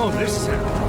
Oh, this sound.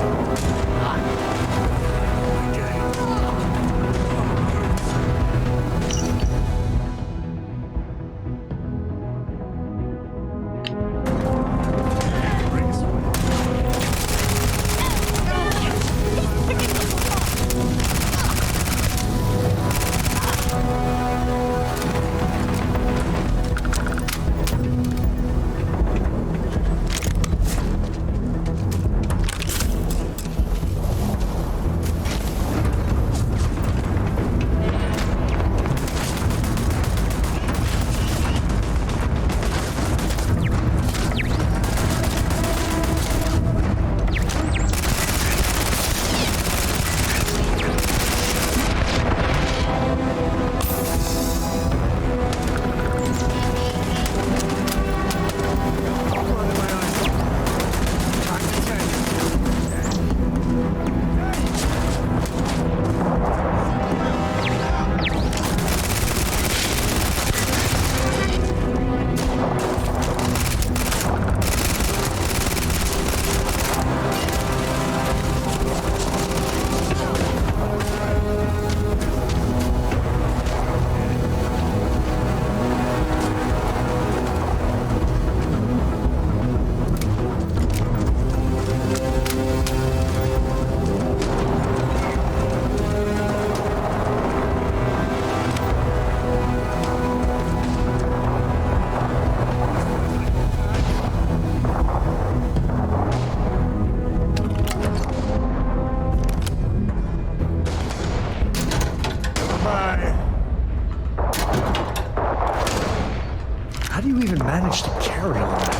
How do you even manage to carry all that?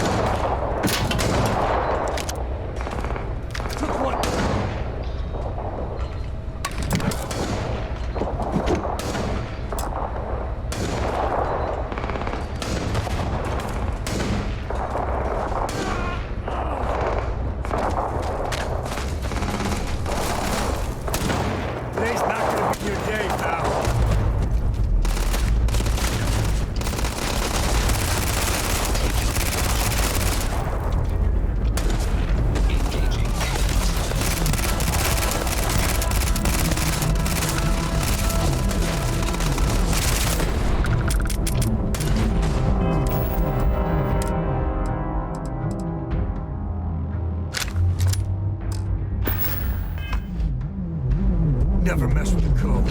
Took one. Today's not gonna be your day, pal. Never mess with the code.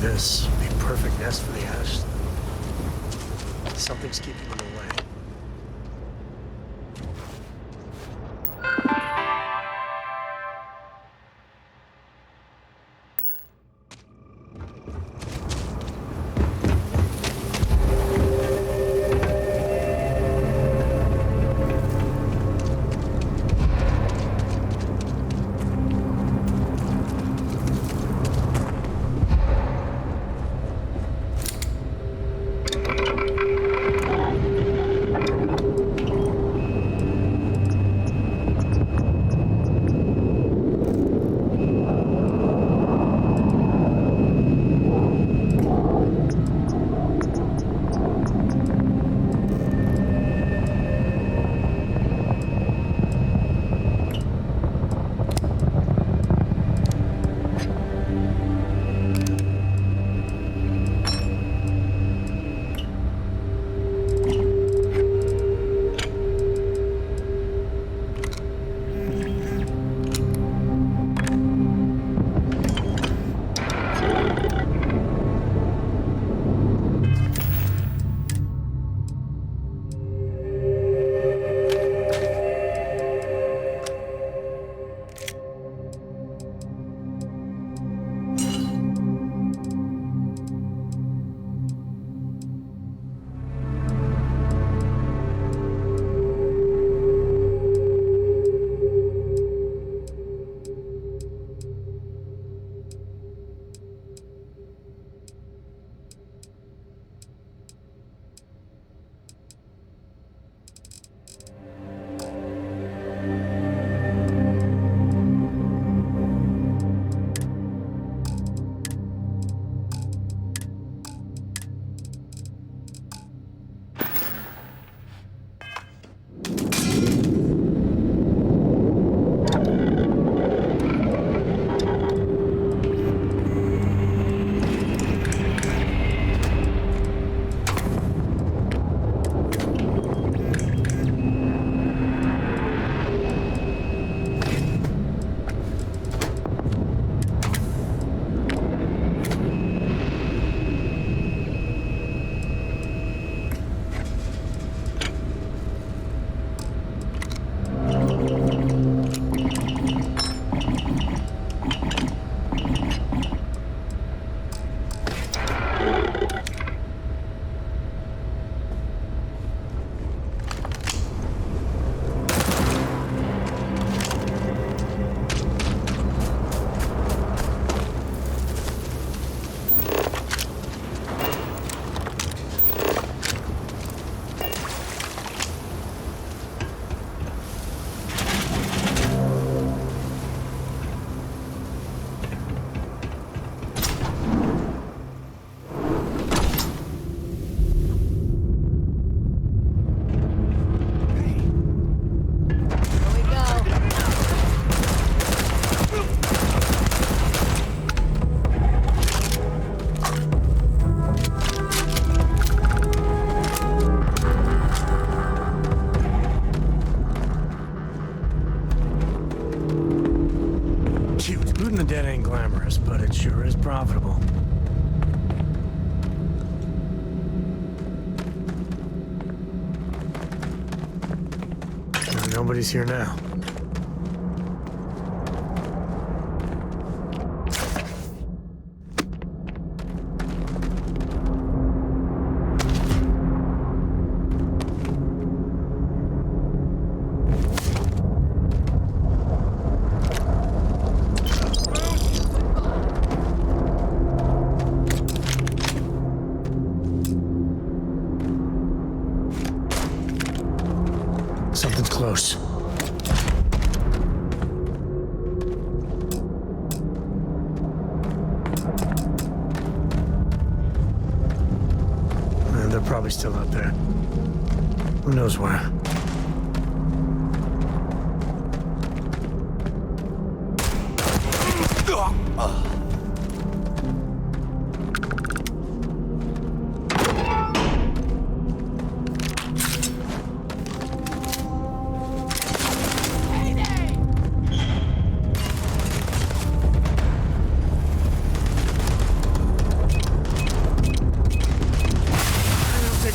This would be a perfect nest for the Ash. Something's keeping them away. Sure is profitable. Nobody's here now. Something's close. And they're probably still out there. Who knows where?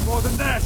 More than that!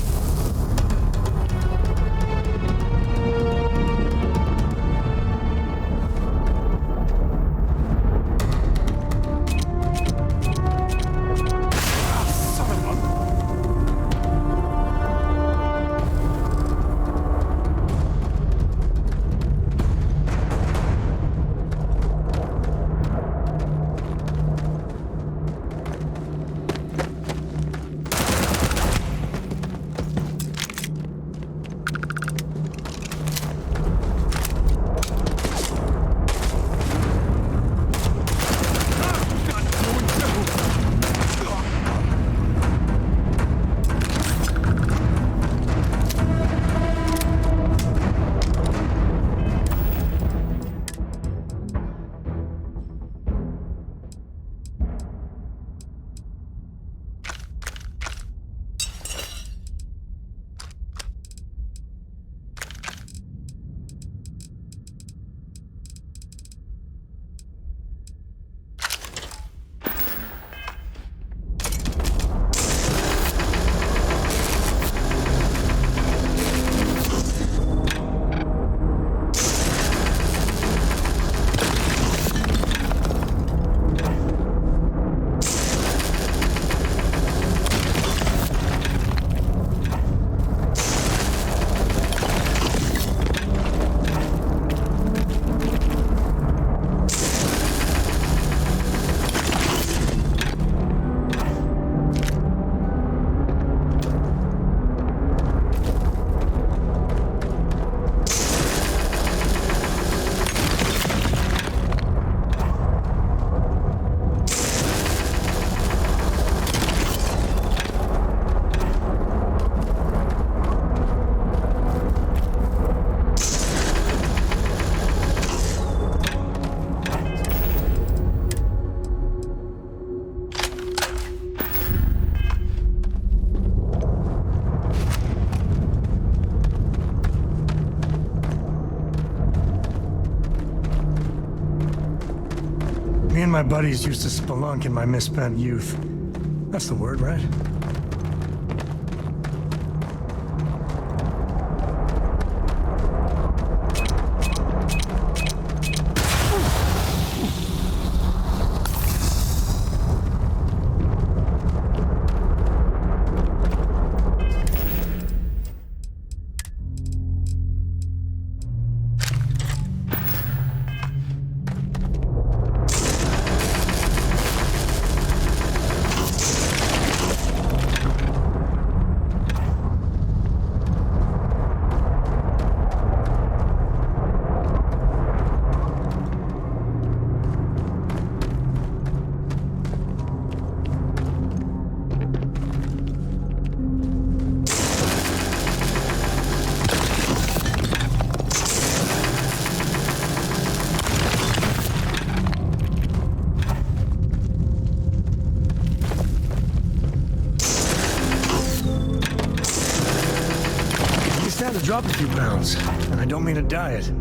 Me and my buddies used to spelunk in my misspent youth. That's the word, right? It's time to drop a few pounds, and I don't mean a diet.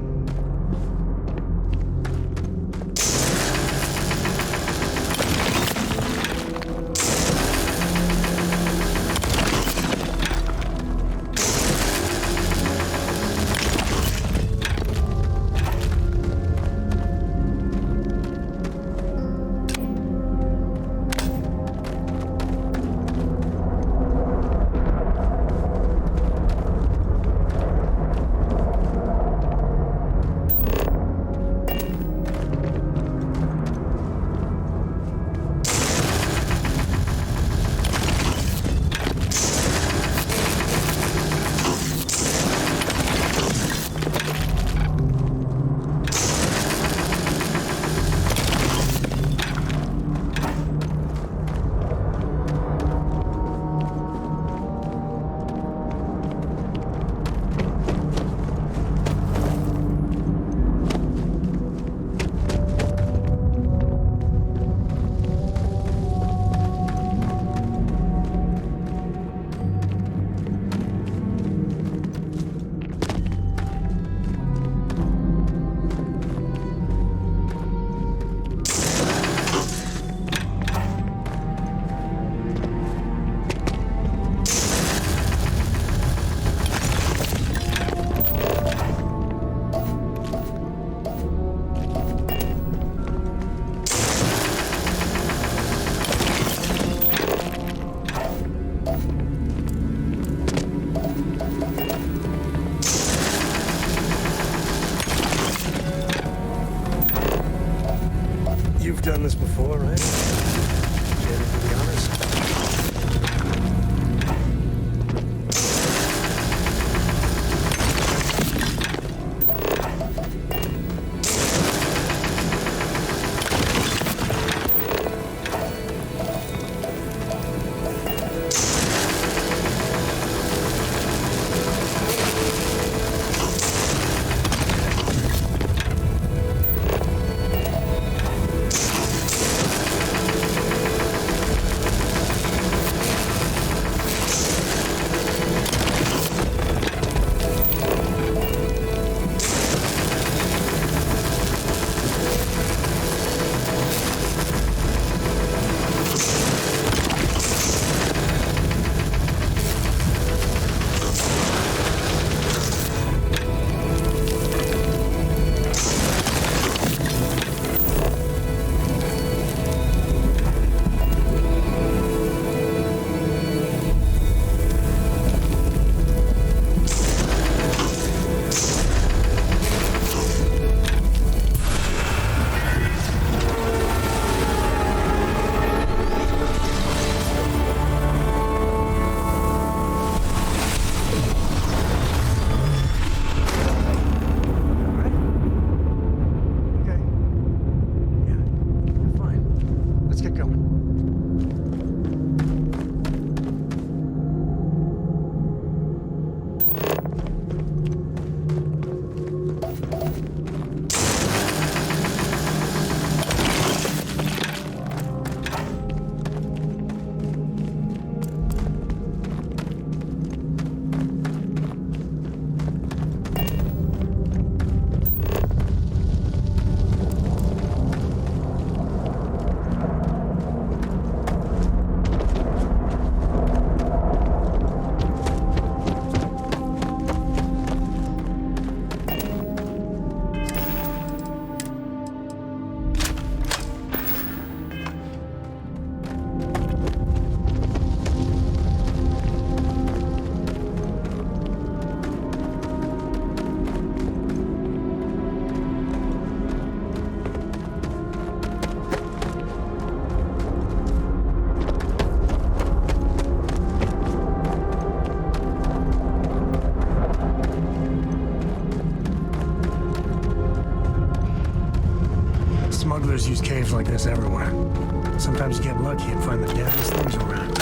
get lucky and find the deadliest things around.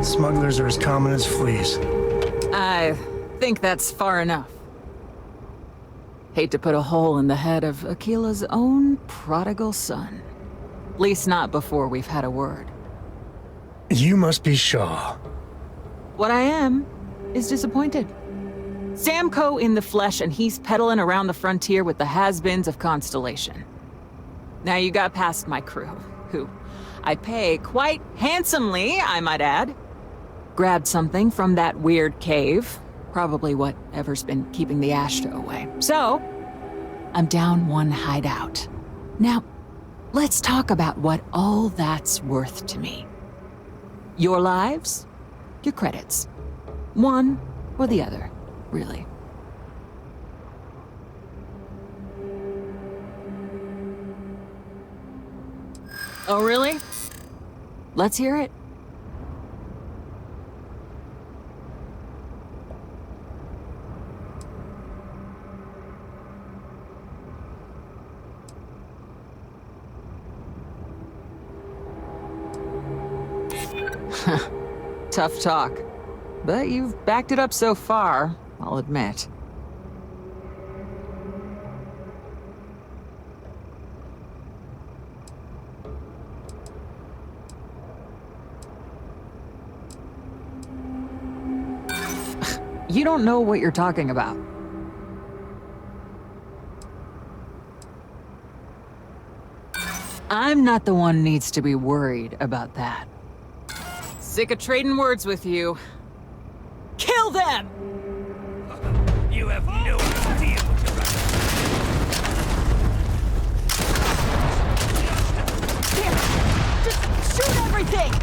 Smugglers are as common as fleas. I think that's far enough. Hate to put a hole in the head of Akila's own prodigal son. At least not before we've had a word. You must be Shaw. What I am is disappointed. Samco in the flesh, and he's peddling around the frontier with the has-beens of Constellation. Now you got past my crew, who I pay quite handsomely, I might add. Grabbed something from that weird cave. Probably whatever's been keeping the Ashta away. So, I'm down one hideout. Now, let's talk about what all that's worth to me. Your lives, your credits. One or the other, really. Oh, really? Let's hear it. Tough talk. But you've backed it up so far, I'll admit. You don't know what you're talking about. I'm not the one who needs to be worried about that. Sick of trading words with you. Kill them! You have no idea what you're Damn it! Just shoot everything!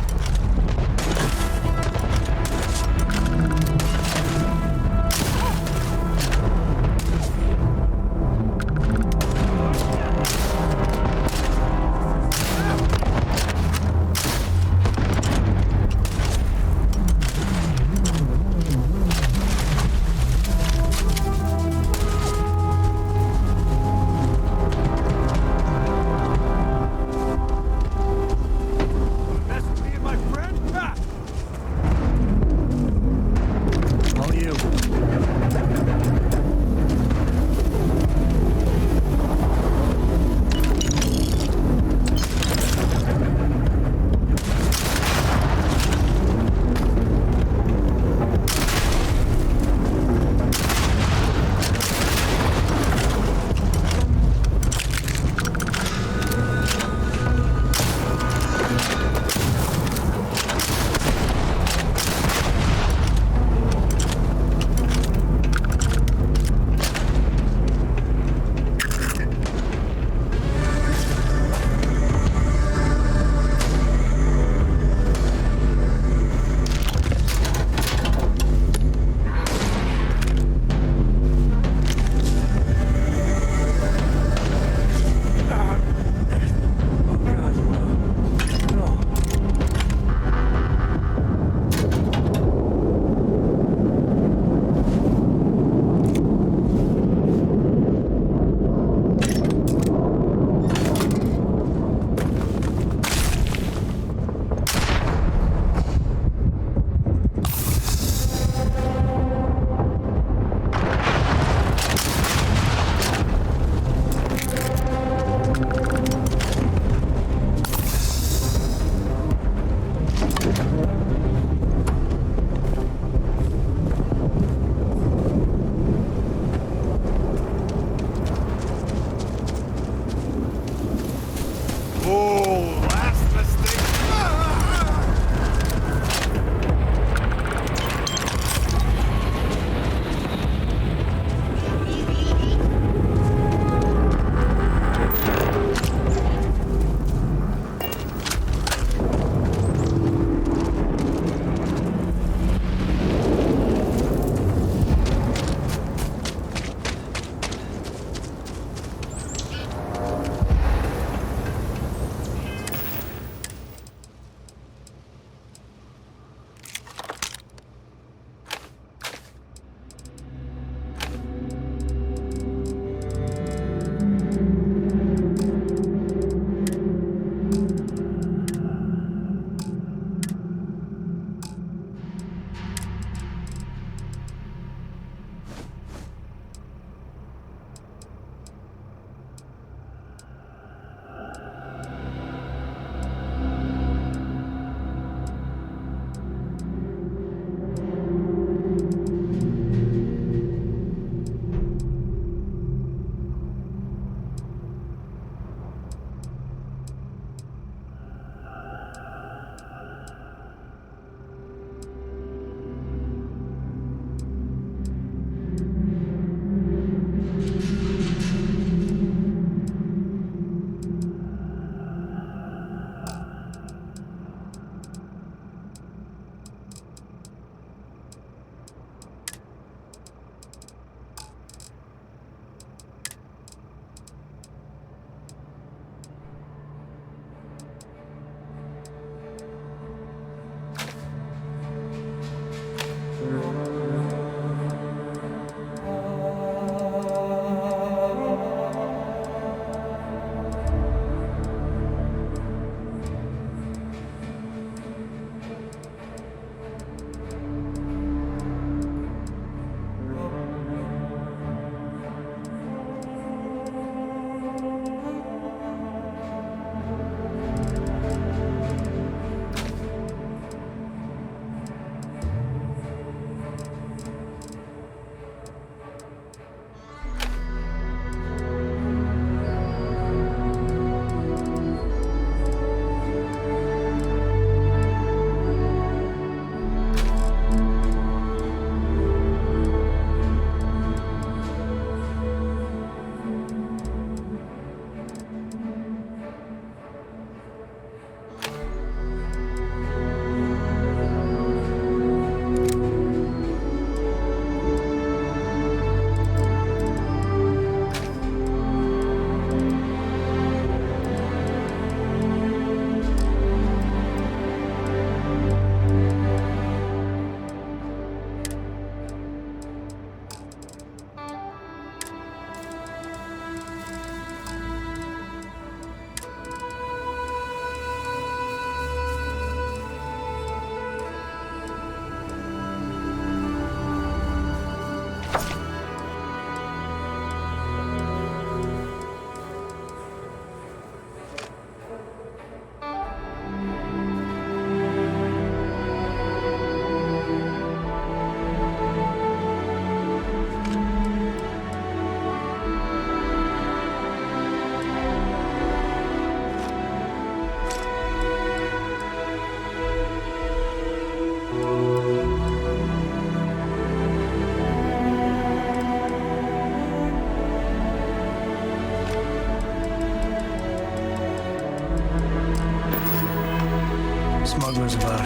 smugglers about.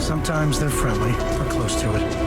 Sometimes they're friendly, or close to it.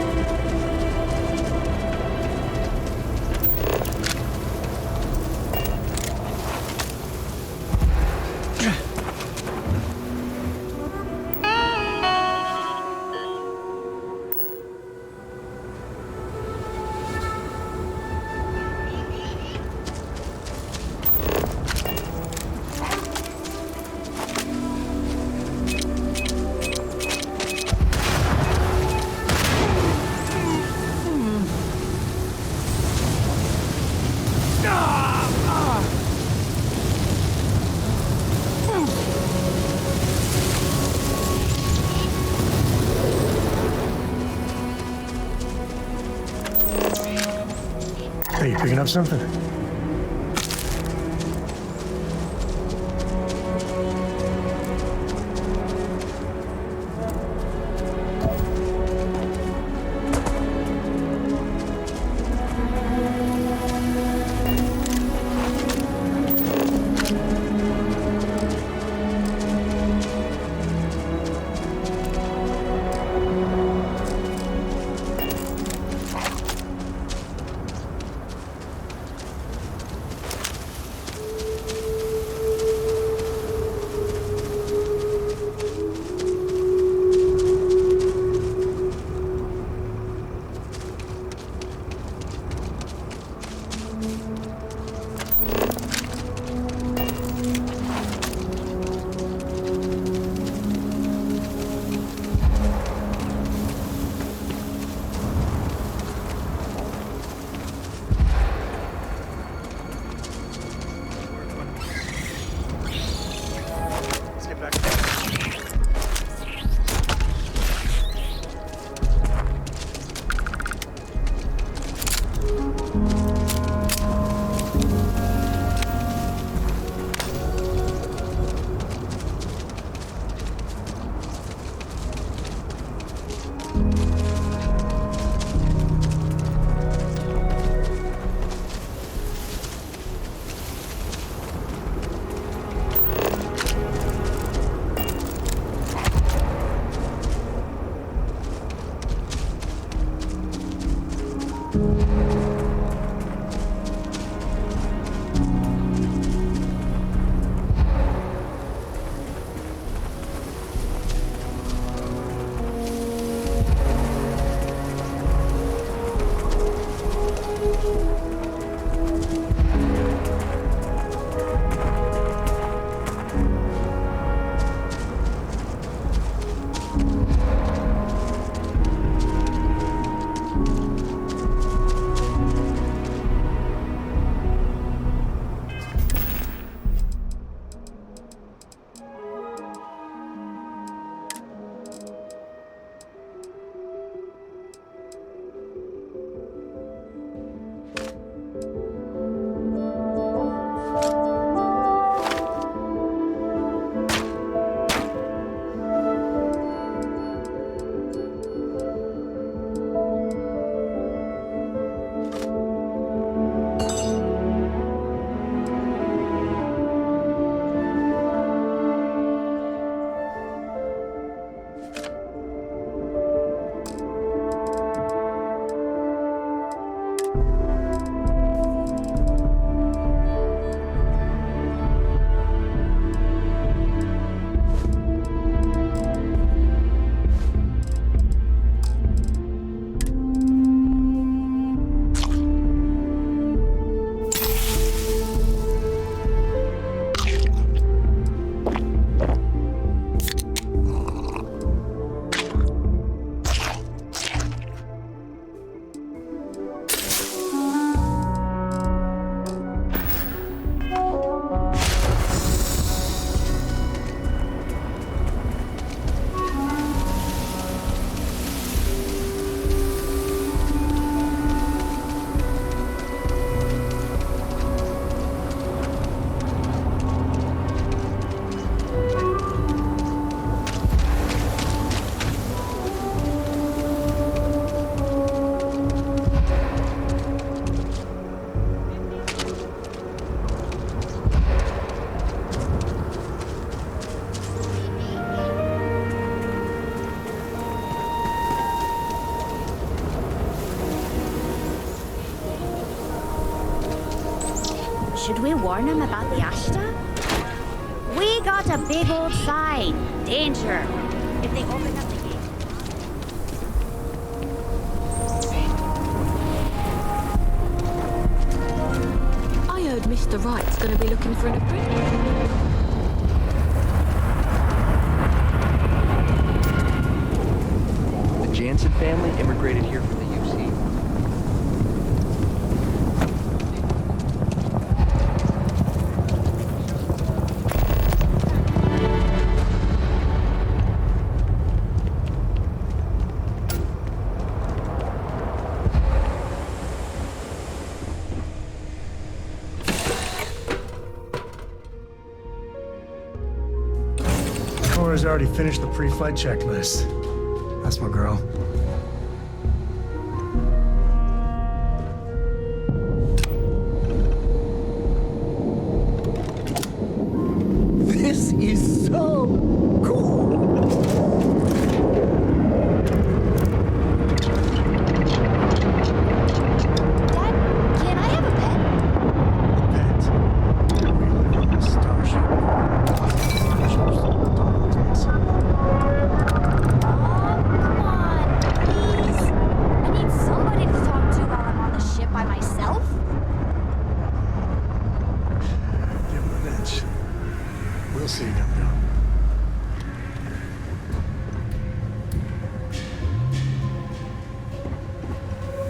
Hey, you picking up something? Should we warn him about the Ashta? We got a big old sign. Danger. If they open up the gate. I heard Mr. Wright's gonna be looking for an apprentice. The Jansen family immigrated here from the UC. Cora's already finished the pre-flight checklist. That's my girl. This is so cool. Dad, can I have a pet? Pet. We live on a starship. Come on, please. I need somebody to talk to while I'm on the ship by myself. Give him an inch. We'll see, Dum-Dum.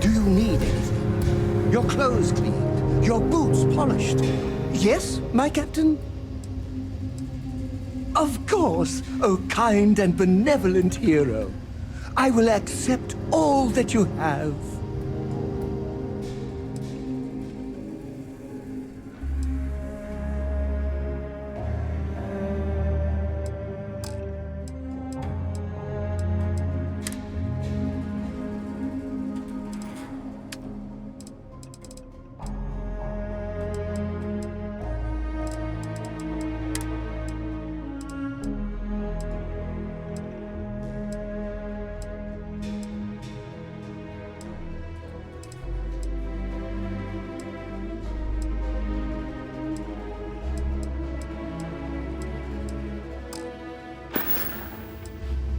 Do you need anything? Your clothes cleaned, your boots polished. Yes, my captain? Of course, oh kind and benevolent hero. I will accept all that you have.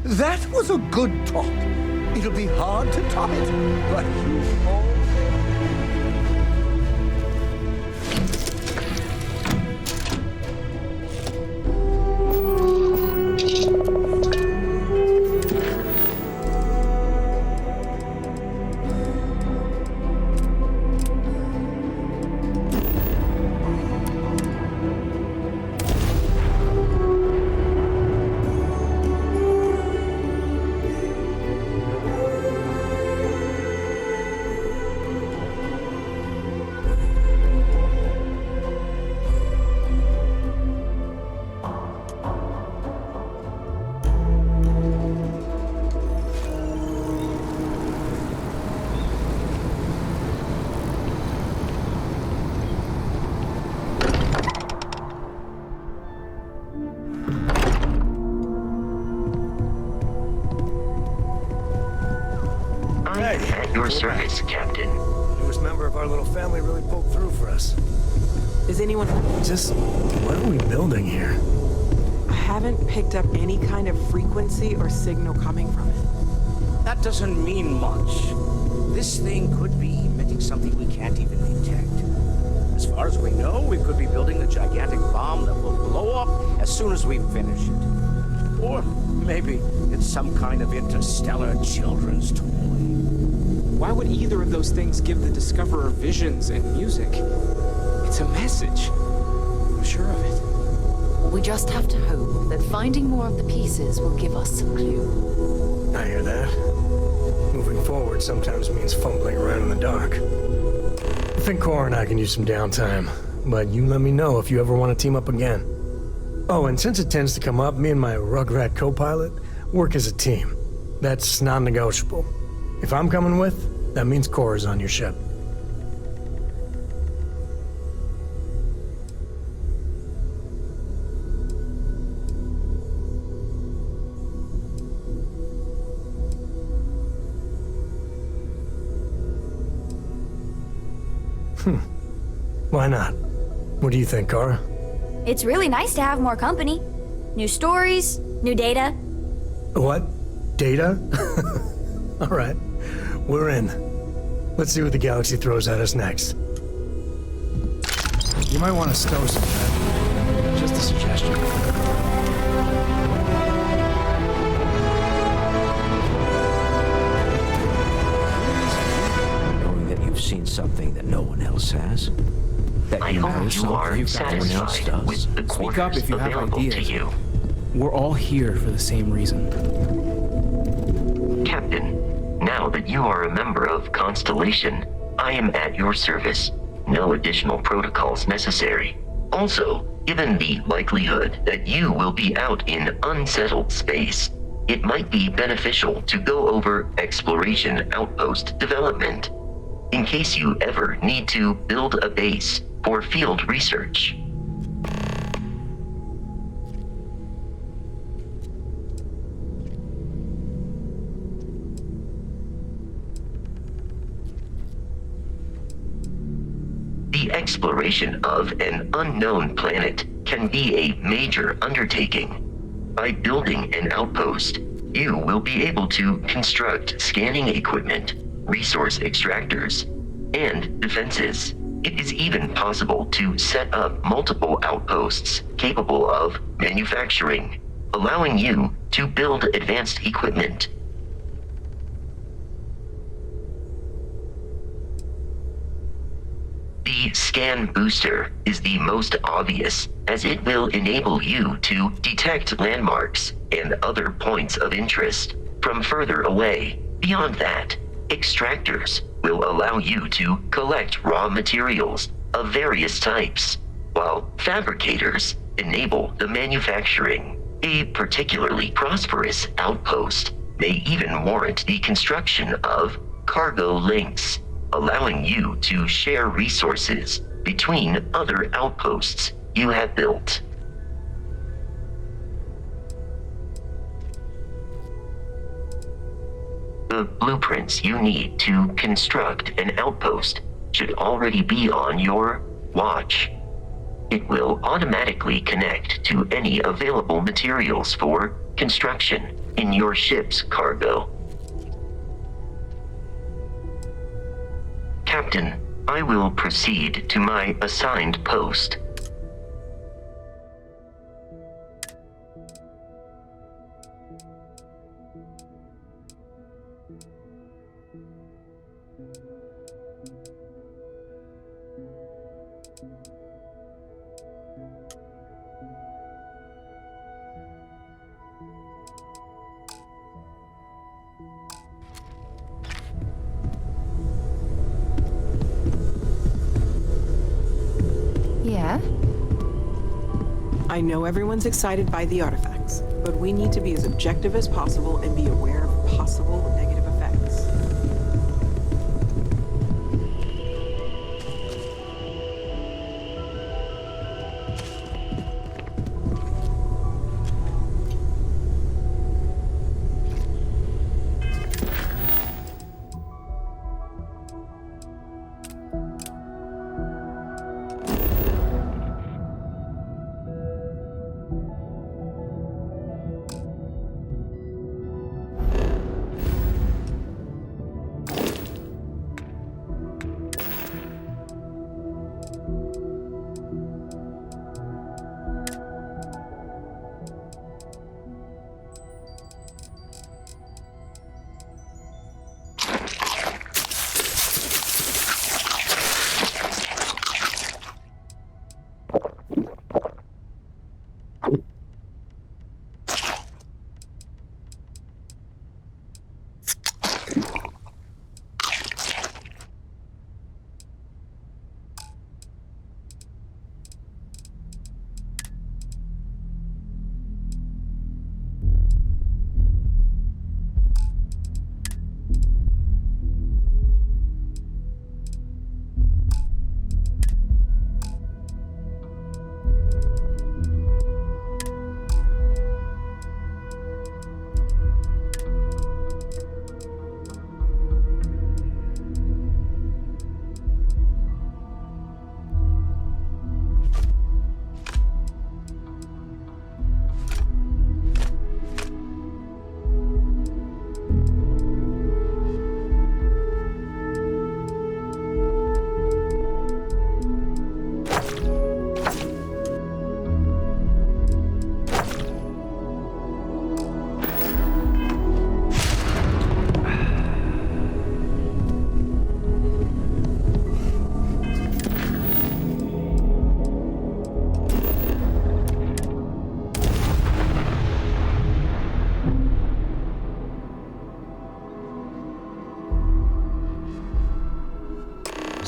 That was a good talk. It'll be hard to top it, but you all... Hey, Your service, Captain. newest member of our little family really pulled through for us. Is anyone... Just, what are we building here? I haven't picked up any kind of frequency or signal coming from it. That doesn't mean much. This thing could be emitting something we can't even detect. As far as we know, we could be building a gigantic bomb that will blow up as soon as we finish it. Or maybe it's some kind of interstellar children's toy. Why would either of those things give the Discoverer visions and music? It's a message. I'm sure of it. We just have to hope that finding more of the pieces will give us some clue. I hear that. Moving forward sometimes means fumbling around in the dark. I think Cora and I can use some downtime, but you let me know if you ever want to team up again. Oh, and since it tends to come up, me and my Rugrat co-pilot work as a team. That's non-negotiable. If I'm coming with, that means Cora's on your ship. Why not? What do you think, Kara? It's really nice to have more company. New stories, new data. What? Data? All right, we're in. Let's see what the galaxy throws at us next. You might want to stow some time. Just a suggestion. Knowing that you've seen something that no one else has. That I you hope know you something are no one else satisfied does. with the Speak up quarters if you have available ideas. to you. We're all here for the same reason. Captain, now that you are a member of Constellation, I am at your service. No additional protocols necessary. Also, given the likelihood that you will be out in unsettled space, it might be beneficial to go over exploration outpost development, in case you ever need to build a base for field research. The exploration of an unknown planet can be a major undertaking. By building an outpost, you will be able to construct scanning equipment, resource extractors, and defenses. It is even possible to set up multiple outposts capable of manufacturing, allowing you to build advanced equipment. The scan booster is the most obvious, as it will enable you to detect landmarks and other points of interest from further away. Beyond that, extractors will allow you to collect raw materials of various types, while fabricators enable the manufacturing. A particularly prosperous outpost may even warrant the construction of cargo links, allowing you to share resources between other outposts you have built. The blueprints you need to construct an outpost should already be on your watch. It will automatically connect to any available materials for construction in your ship's cargo. Captain, I will proceed to my assigned post. Yeah? I know everyone's excited by the artifacts, but we need to be as objective as possible and be aware of possible negative effects.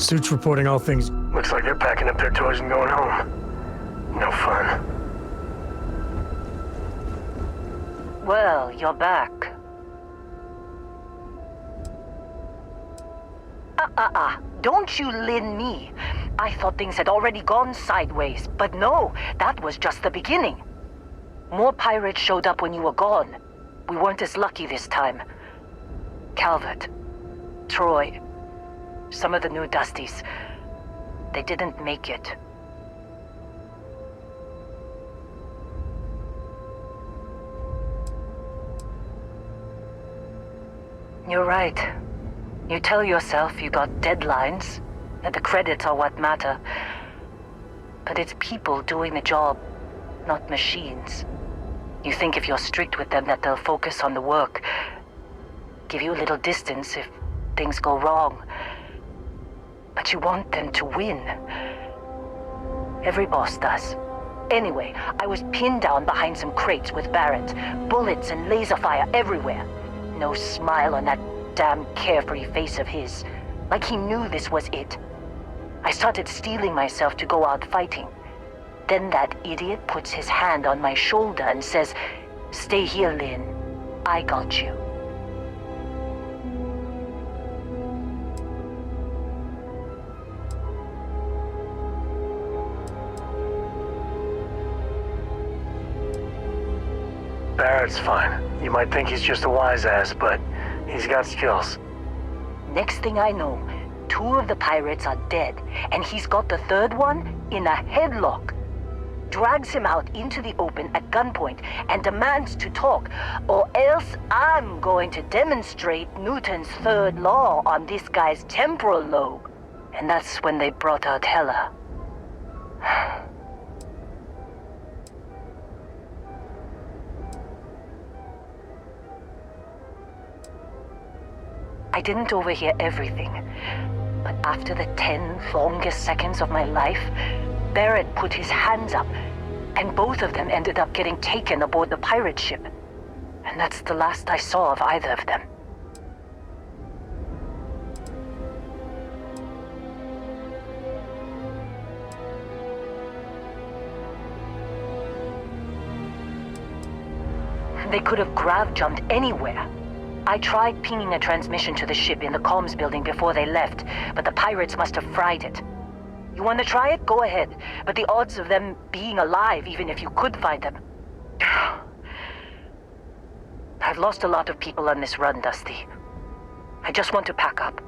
Suits reporting all things. Looks like they're packing up their toys and going home. No fun. Well, you're back. Don't you lin me. I thought things had already gone sideways, but no, that was just the beginning. More pirates showed up when you were gone. We weren't as lucky this time. Calvert, Troy, some of the new Dusties, they didn't make it. You're right. You tell yourself you got deadlines, that the credits are what matter. But it's people doing the job, not machines. You think if you're strict with them that they'll focus on the work, give you a little distance if things go wrong. But you want them to win. Every boss does. Anyway, I was pinned down behind some crates with Barrett, bullets and laser fire everywhere. No smile on that damn carefree face of his, like he knew this was it. I started steeling myself to go out fighting. Then that idiot puts his hand on my shoulder and says, "Stay here, Lynn. I got you." Barrett's fine. You might think he's just a wise ass, but he's got skills. Next thing I know, 2 of the pirates are dead, and he's got the 3rd one in a headlock. Drags him out into the open at gunpoint and demands to talk, or else I'm going to demonstrate Newton's 3rd law on this guy's temporal lobe. And that's when they brought out Hela. I didn't overhear everything, but after the 10 longest seconds of my life, Barrett put his hands up, and both of them ended up getting taken aboard the pirate ship. And that's the last I saw of either of them. They could have grav-jumped anywhere. I tried pinging a transmission to the ship in the comms building before they left, but the pirates must have fried it. You want to try it? Go ahead. But the odds of them being alive, even if you could find them... I've lost a lot of people on this run, Dusty. I just want to pack up.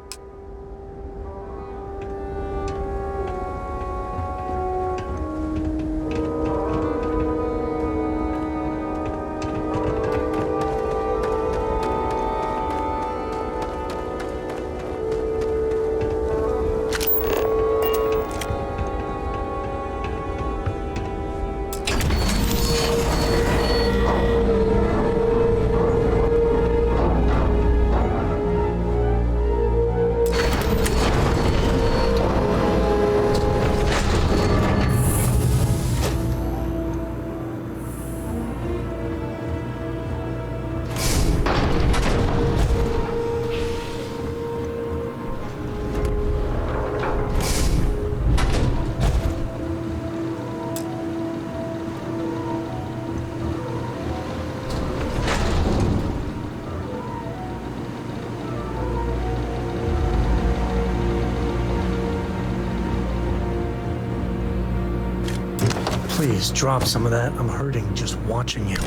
Please, drop some of that. I'm hurting just watching you.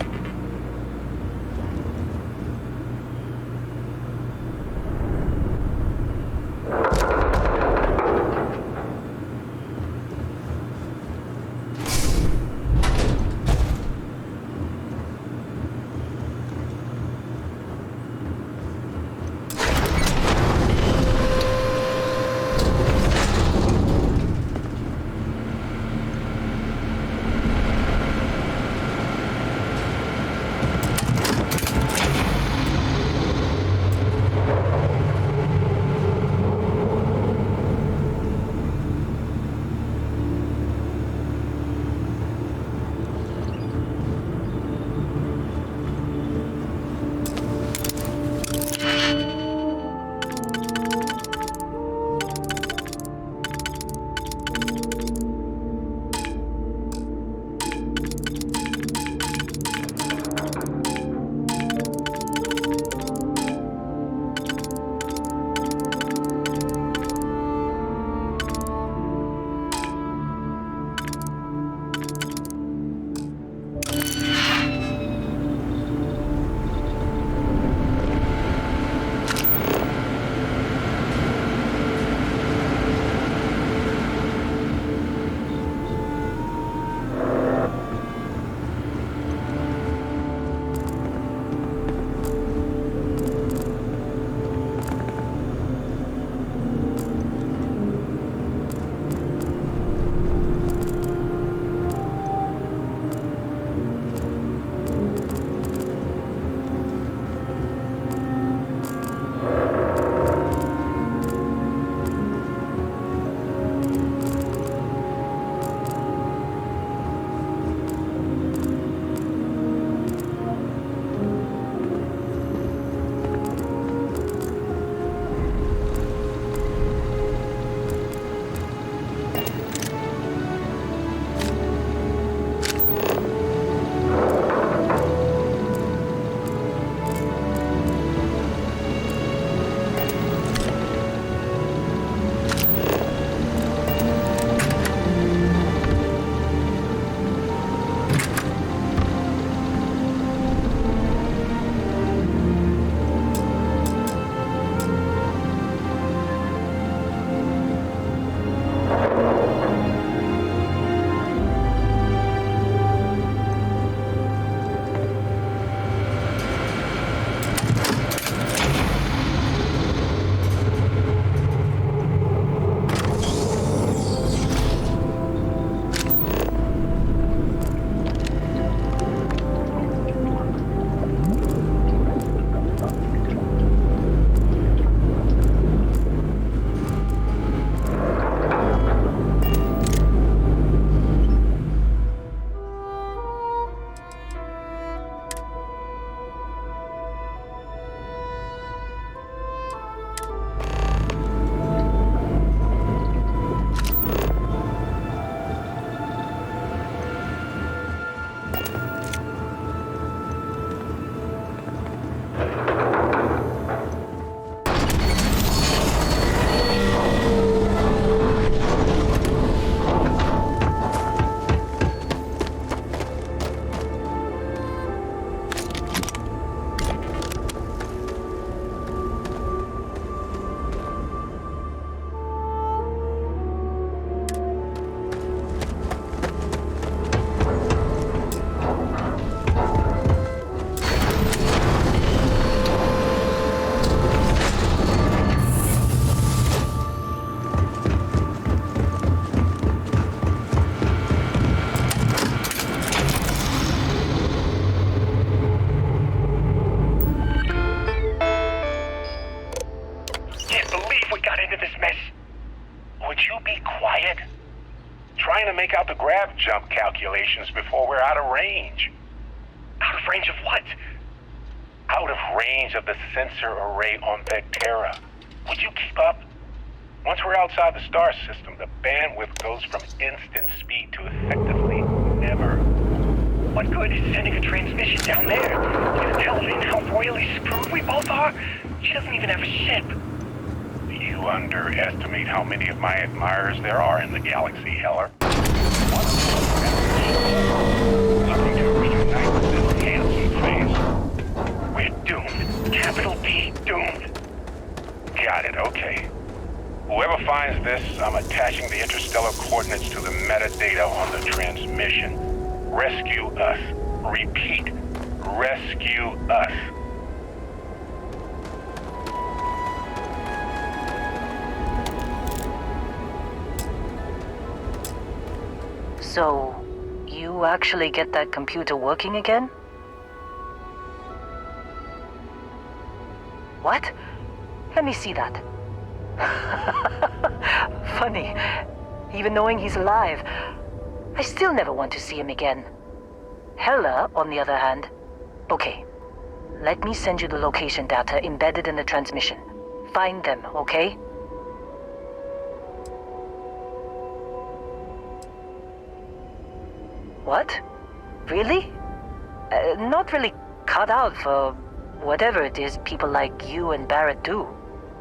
jump calculations before we're out of range. Out of range of what? Out of range of the sensor array on Vectera. Would you keep up? Once we're outside the star system, the bandwidth goes from instant speed to effectively never. What good is sending a transmission down there? You gonna tell Lynn how royally screwed we both are? She doesn't even have a ship. You underestimate how many of my admirers there are in the galaxy, Heller. Looking to reunite with this handsome face. We're doomed. Capital D, doomed. Got it, okay. Whoever finds this, I'm attaching the interstellar coordinates to the metadata on the transmission. Rescue us. Repeat. Rescue us. So, you actually get that computer working again? What? Let me see that. Funny. Even knowing he's alive, I still never want to see him again. Hella, on the other hand. Okay. Let me send you the location data embedded in the transmission. Find them, okay? What? Really? Not really cut out for whatever it is people like you and Barrett do.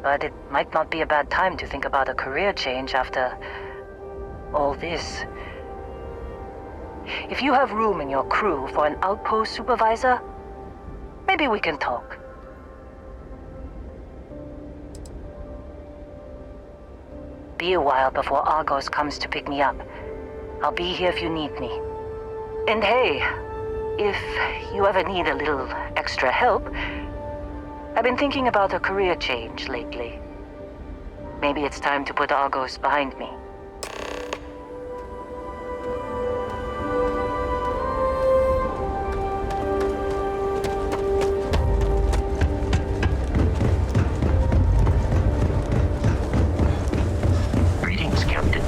But it might not be a bad time to think about a career change after all this. If you have room in your crew for an outpost supervisor, maybe we can talk. Be a while before Argos comes to pick me up. I'll be here if you need me. And hey, if you ever need a little extra help, I've been thinking about a career change lately. Maybe it's time to put Argos behind me. Greetings, Captain.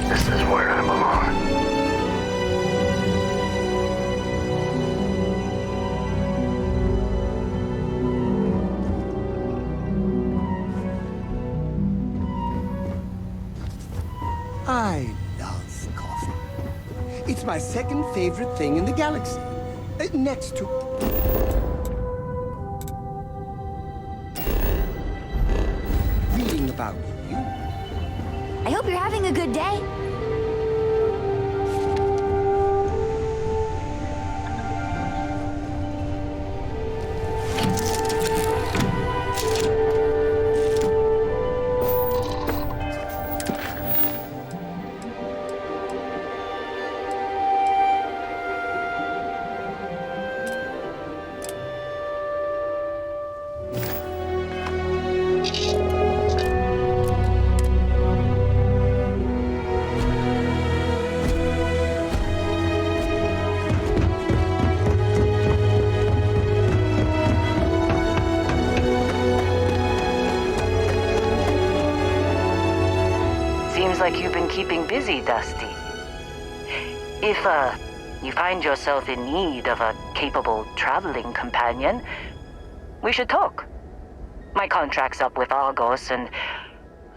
This is where I belong. I love coffee. It's my second favorite thing in the galaxy. Next to... reading about you. I hope you're having a good day. Seems like you've been keeping busy, Dusty. If, you find yourself in need of a capable traveling companion, we should talk. My contract's up with Argos, and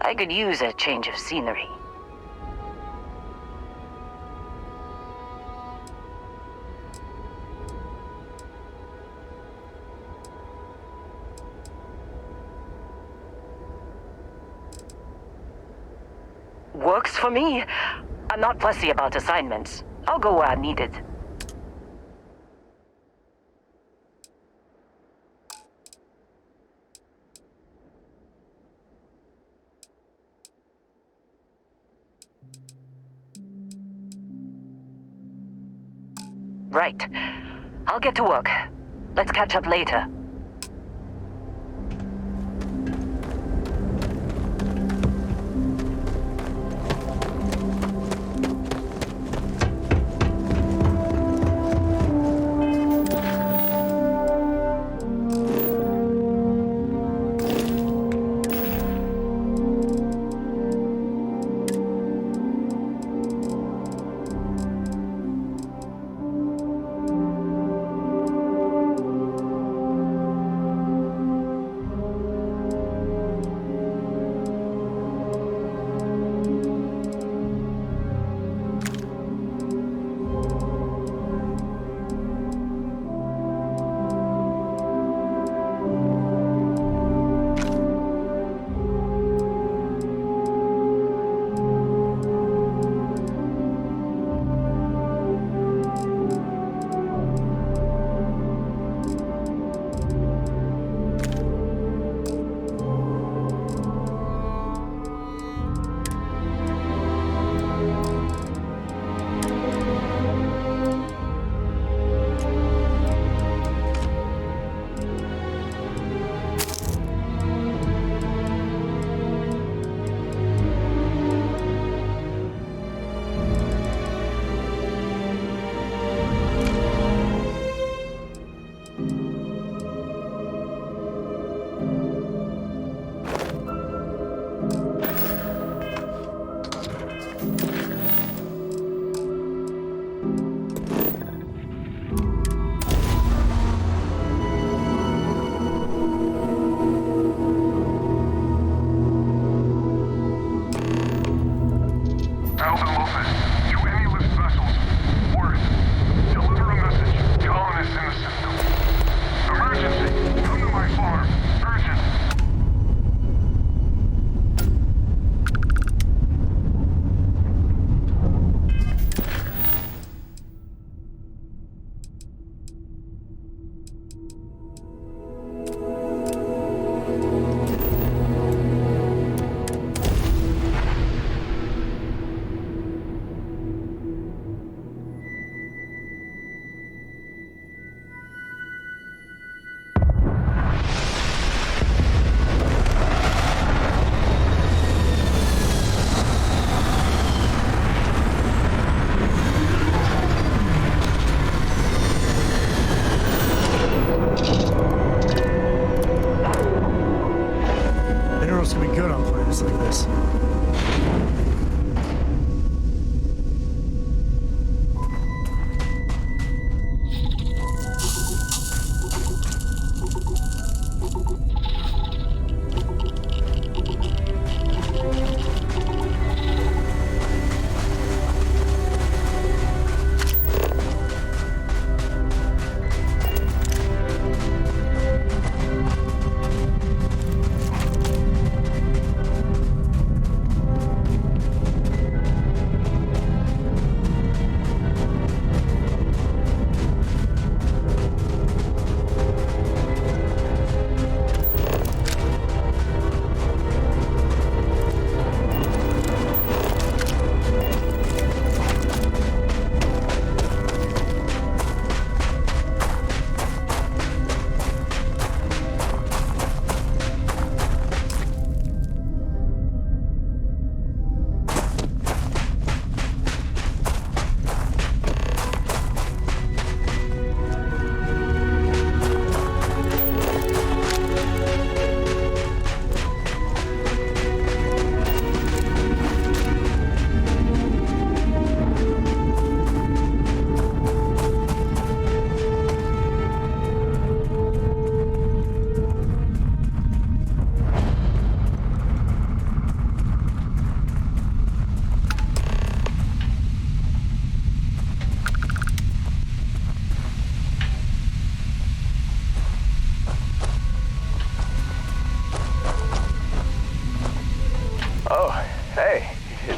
I could use a change of scenery. Works for me. I'm not fussy about assignments. I'll go where I'm needed. Right. I'll get to work. Let's catch up later.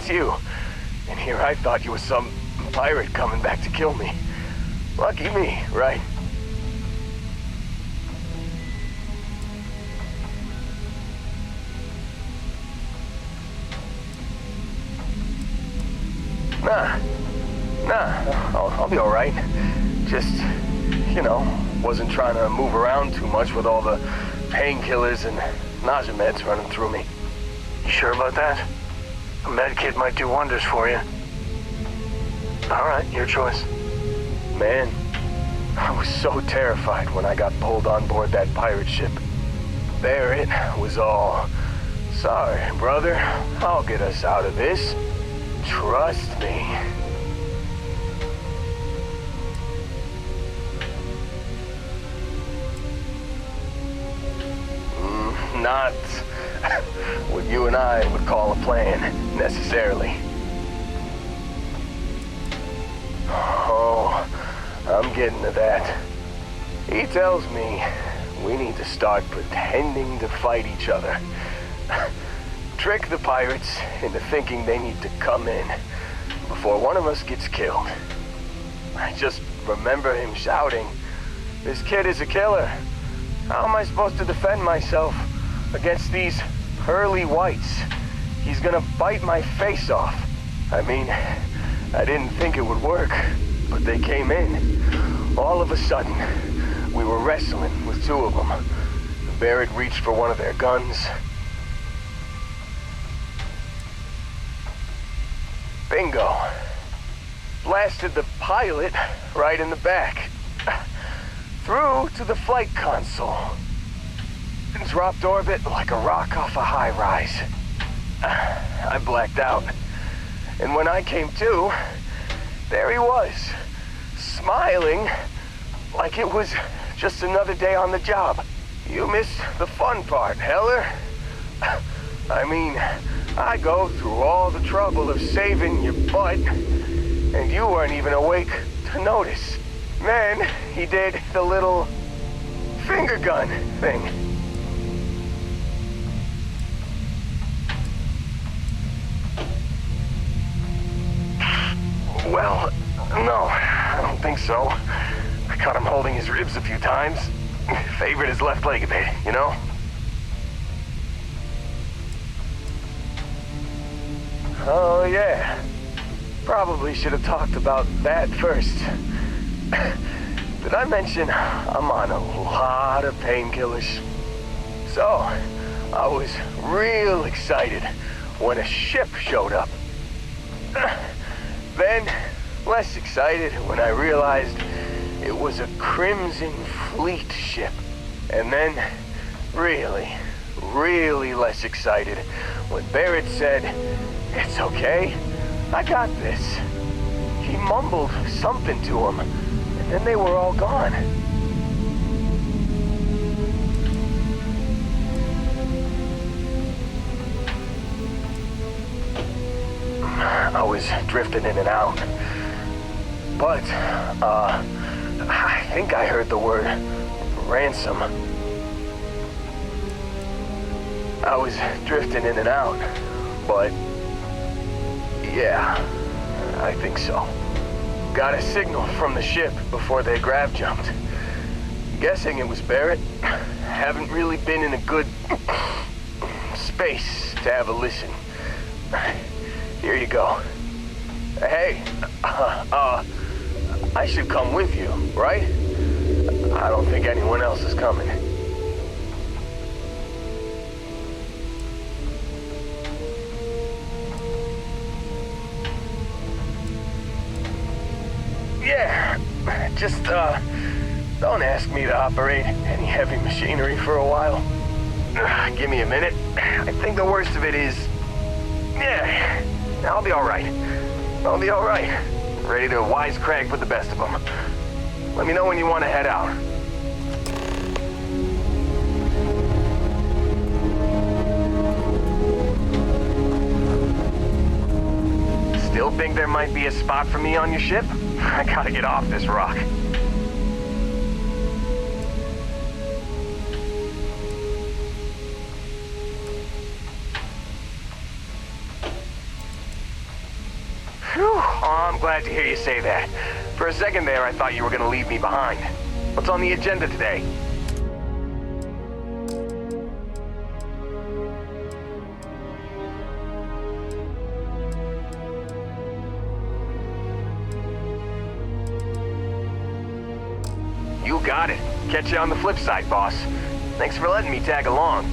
It's you. And here I thought you was some pirate coming back to kill me. Lucky me, right? Nah, Nah, I'll be all right. Just, you know, wasn't trying to move around too much with all the painkillers and nausea meds running through me. You sure about that? A med kit might do wonders for you. All right, your choice. Man, I was so terrified when I got pulled on board that pirate ship. There it was all, sorry, brother, I'll get us out of this. Trust me. Not what you and I would call a plan, necessarily. Oh, I'm getting to that. He tells me we need to start pretending to fight each other. Trick the pirates into thinking they need to come in before one of us gets killed. I just remember him shouting, "This kid is a killer. How am I supposed to defend myself against these pearly whites? He's gonna bite my face off." I mean, I didn't think it would work, but they came in. All of a sudden, we were wrestling with two of them. Barrett reached for one of their guns. Bingo. Blasted the pilot right in the back. Through to the flight console. And dropped orbit like a rock off a high-rise. I blacked out. And when I came to, there he was, smiling like it was just another day on the job. You missed the fun part, Heller. I mean, I go through all the trouble of saving your butt, and you weren't even awake to notice. Then he did the little finger gun thing. Well, no, I don't think so. I caught him holding his ribs a few times. Favored his left leg a bit, you know? Oh, yeah. Probably should have talked about that first. Did I mention I'm on a lot of painkillers? So, I was real excited when a ship showed up. Then, less excited when I realized it was a Crimson Fleet ship. And then, really less excited when Barrett said, "It's okay, I got this." He mumbled something to him, and then they were all gone. I was drifting in and out. But, I think I heard the word ransom. I was drifting in and out, but yeah, I think so. Got a signal from the ship before they grav jumped. Guessing it was Barrett. Haven't really been in a good space to have a listen. Here you go. Hey, I should come with you, right? I don't think anyone else is coming. Yeah, just, don't ask me to operate any heavy machinery for a while. Give me a minute. I think the worst of it is, yeah, I'll be all right. I'll be all right. Ready to wisecrack with the best of them. Let me know when you want to head out. Still think there might be a spot for me on your ship? I gotta get off this rock. Whew. Oh, I'm glad to hear you say that. For a second there, I thought you were gonna leave me behind. What's on the agenda today? Got it. Catch you on the flip side, boss. Thanks for letting me tag along.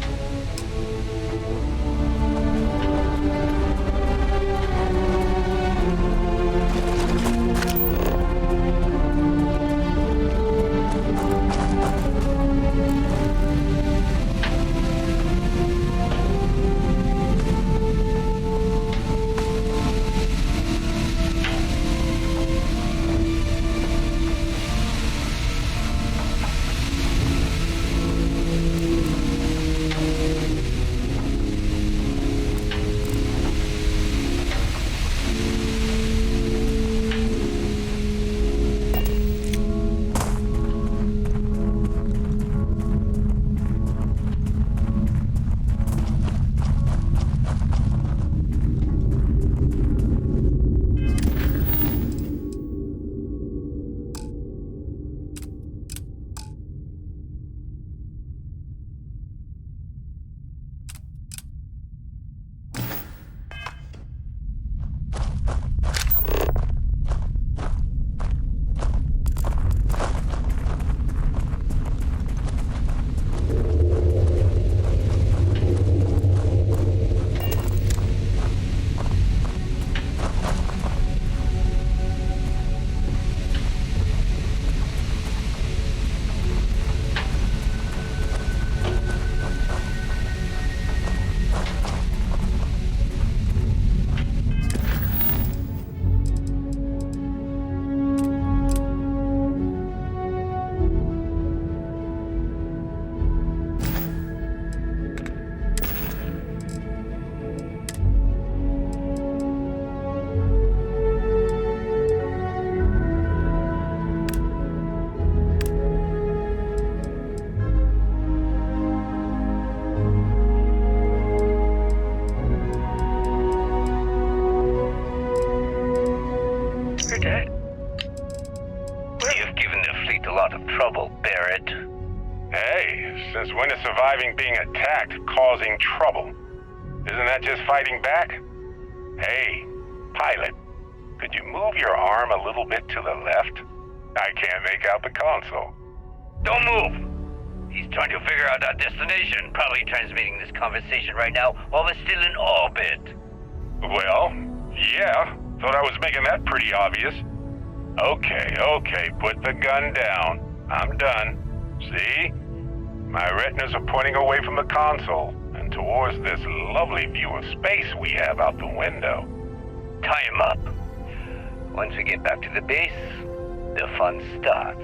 Since when is surviving being attacked causing trouble? Isn't that just fighting back? Hey, pilot, could you move your arm a little bit to the left? I can't make out the console. Don't move! He's trying to figure out our destination, probably transmitting this conversation right now while we're still in orbit. Well, yeah, thought I was making that pretty obvious. Okay, put the gun down. I'm done. See? My retinas are pointing away from the console and towards this lovely view of space we have out the window. Tie him up. Once we get back to the base, the fun starts.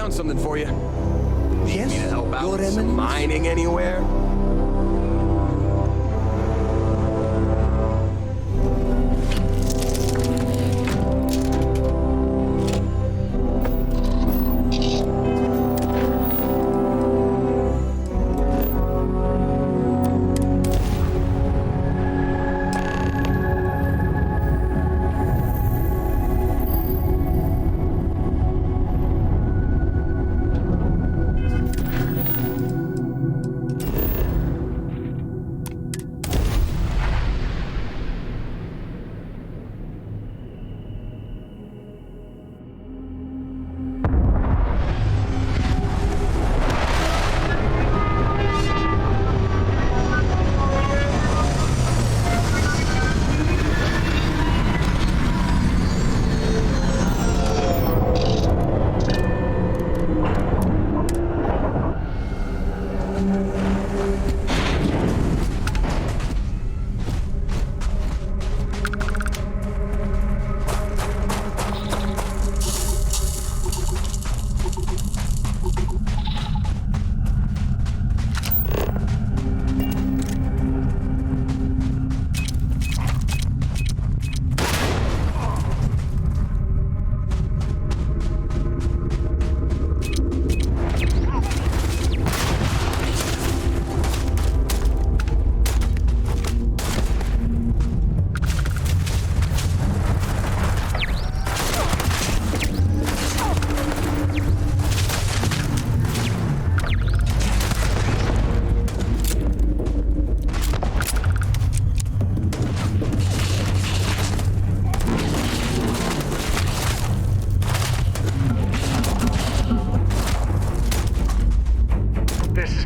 Something for you. Yes, Need to help out Your with some Eminence? mining anywhere?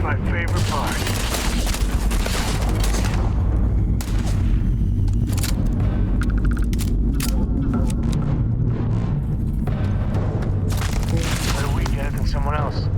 That's my favorite part. Better week at it than someone else.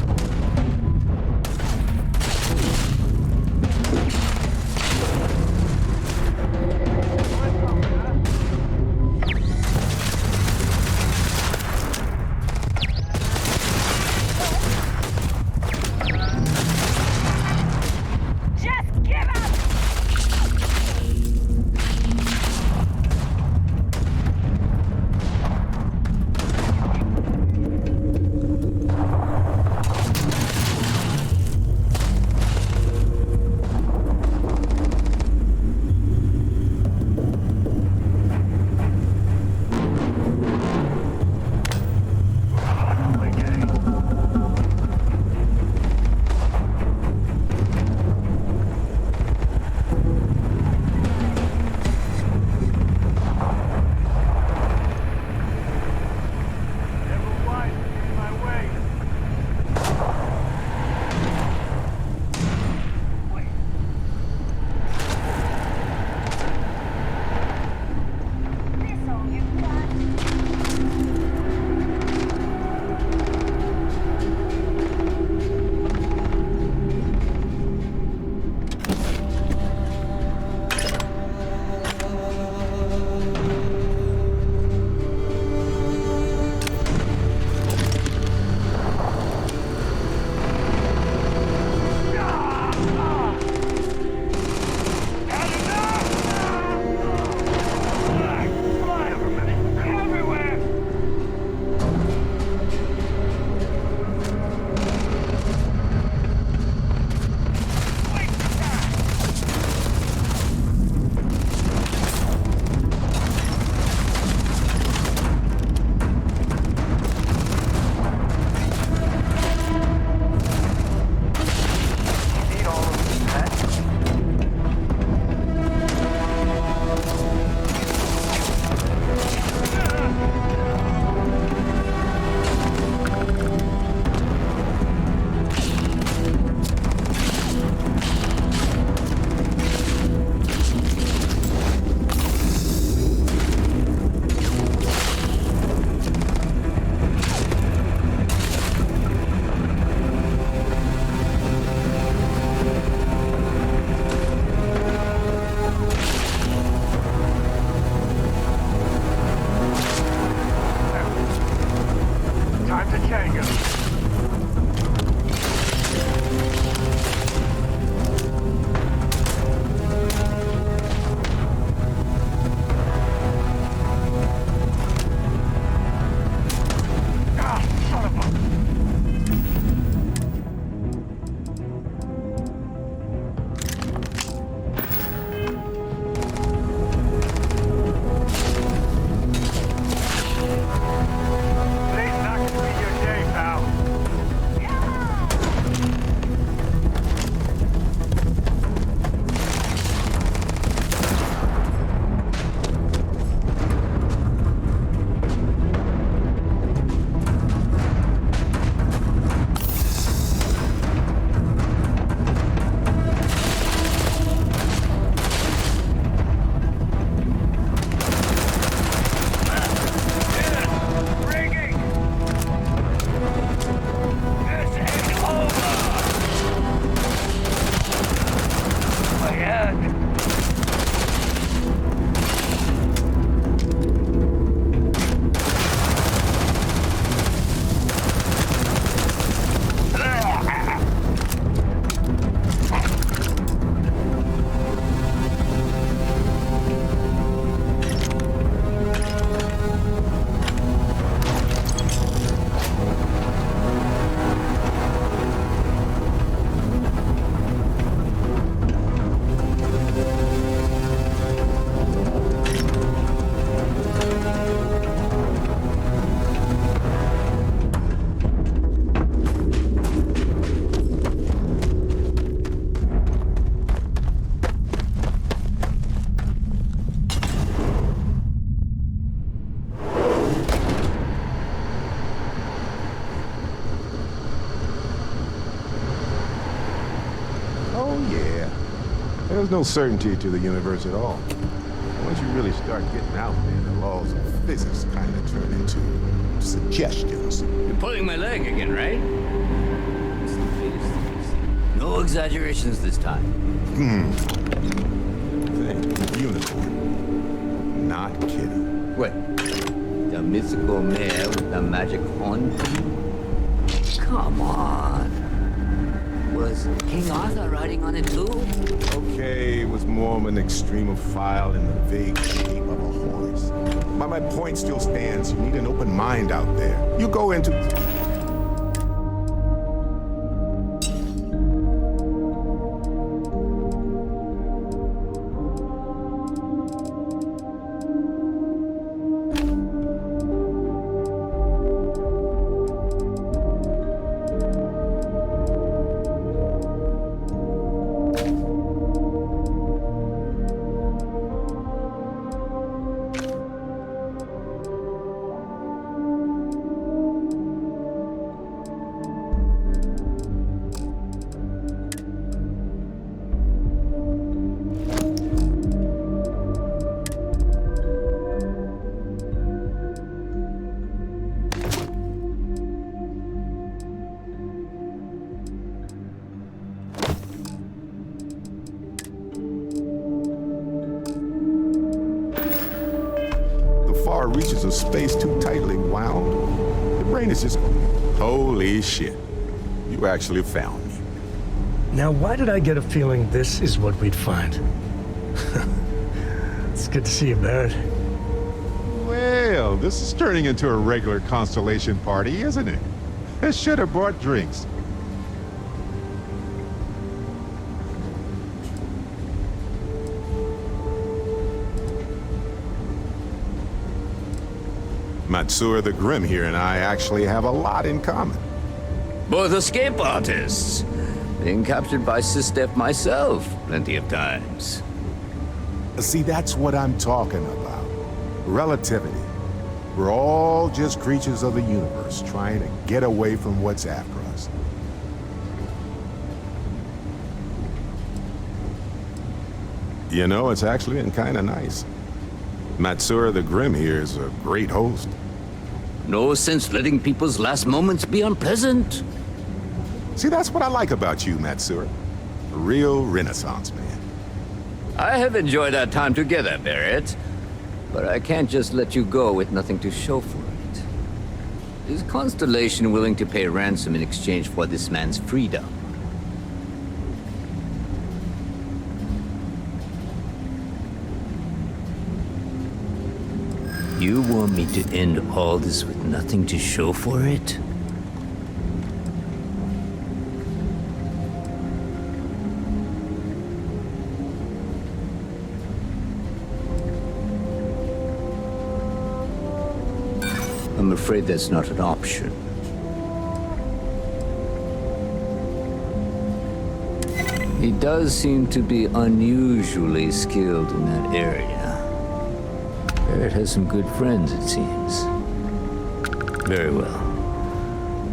There's no certainty to the universe at all. Once you really start getting out there, the laws of physics kind of turn into suggestions. You're pulling my leg again, right? No exaggerations this time. Thing, unicorn. Not kidding. What? The mythical mare with the magic horn? Come on. Was King Arthur riding on it too? Okay, it was more of an extremophile in the vague shape of a horse. But my point still stands. You need an open mind out there. You go into... reaches of space too tightly wound. The brain is just... Holy shit. You actually found me. Now, why did I get a feeling this is what we'd find? It's good to see you, Barrett. Well, this is turning into a regular constellation party, isn't it? I should have brought drinks. Matsura the Grim here and I actually have a lot in common. Both escape artists. Being captured by Sistef myself plenty of times. See, that's what I'm talking about. Relativity. We're all just creatures of the universe trying to get away from what's after us. You know, it's actually been kind of nice. Matsura the Grim here is a great host. No sense letting people's last moments be unpleasant. See, that's what I like about you, Matsura. A real Renaissance man. I have enjoyed our time together, Barrett. But I can't just let you go with nothing to show for it. Is Constellation willing to pay ransom in exchange for this man's freedom? You want me to end all this with nothing to show for it? I'm afraid that's not an option. He does seem to be unusually skilled in that area. Barrett has some good friends, it seems. Very well.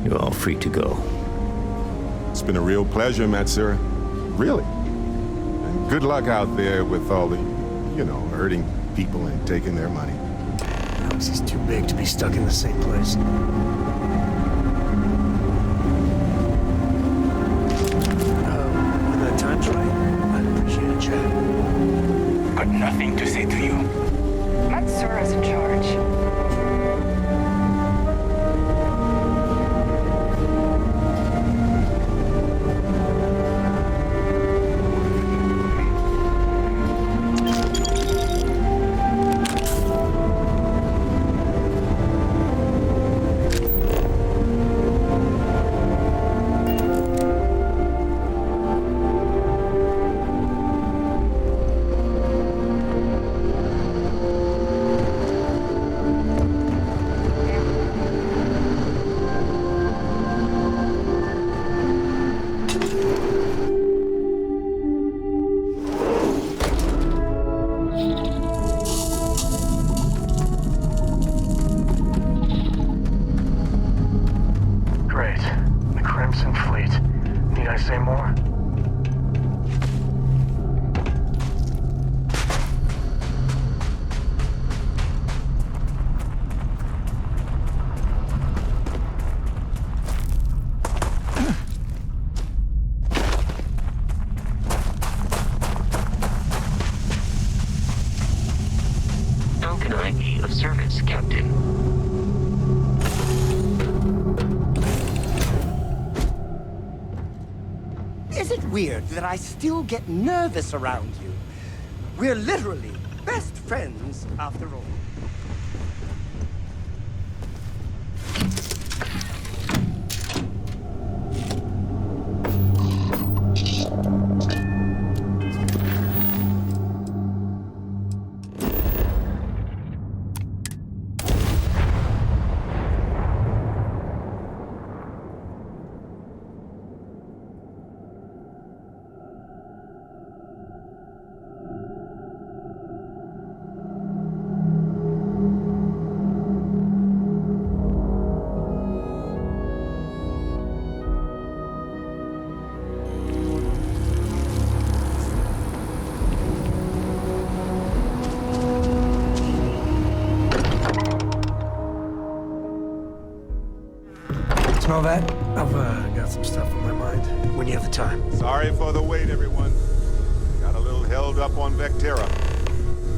You're all free to go. It's been a real pleasure, Matsura. Really. And good luck out there with all the, you know, hurting people and taking their money. He's too big to be stuck in the same place. When that time's right, I'd appreciate a chat. Got nothing to say to you. Matsura's in charge. Is it weird that I still get nervous around you? We're literally best friends after all. Smell that? I've got some stuff on my mind. When you have the time. Sorry for the wait, everyone. Got a little held up on Vectera.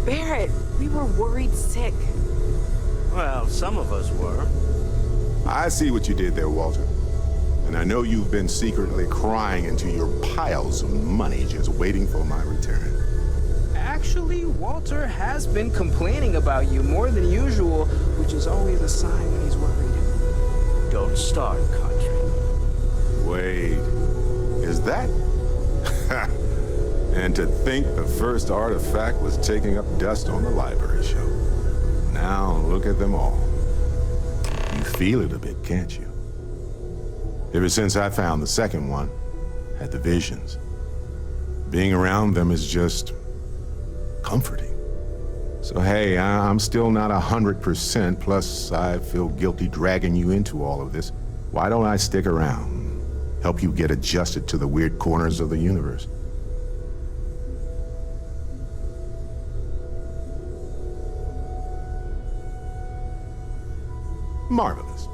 Barrett, we were worried sick. Well, some of us were. I see what you did there, Walter. And I know you've been secretly crying into your piles of money just waiting for my return. Actually, Walter has been complaining about you more than usual, which is always a sign when he's worried. Don't start, country. Wait, is that? And to think the first artifact was taking up dust on the library shelf. Now look at them all. You feel it a bit, can't you? Ever since I found the second one, had the visions. Being around them is just comforting. So hey, I'm still not 100%, plus I feel guilty dragging you into all of this. Why don't I stick around, help you get adjusted to the weird corners of the universe? Marvelous.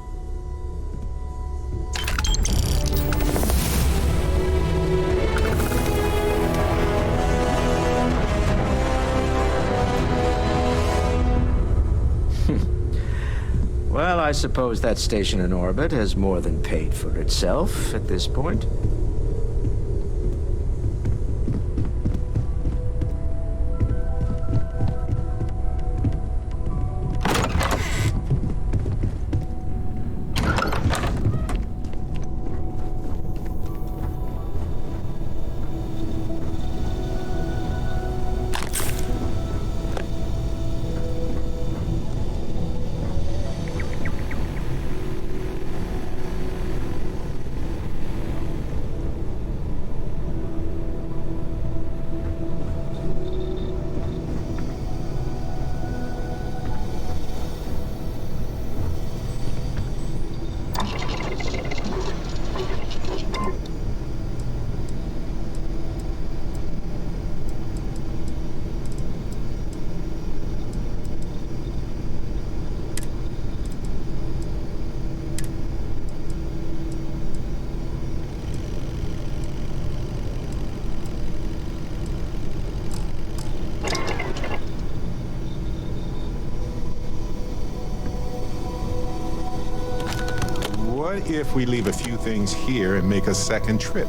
Well, I suppose that station in orbit has more than paid for itself at this point. What if we leave a few things here and make a second trip?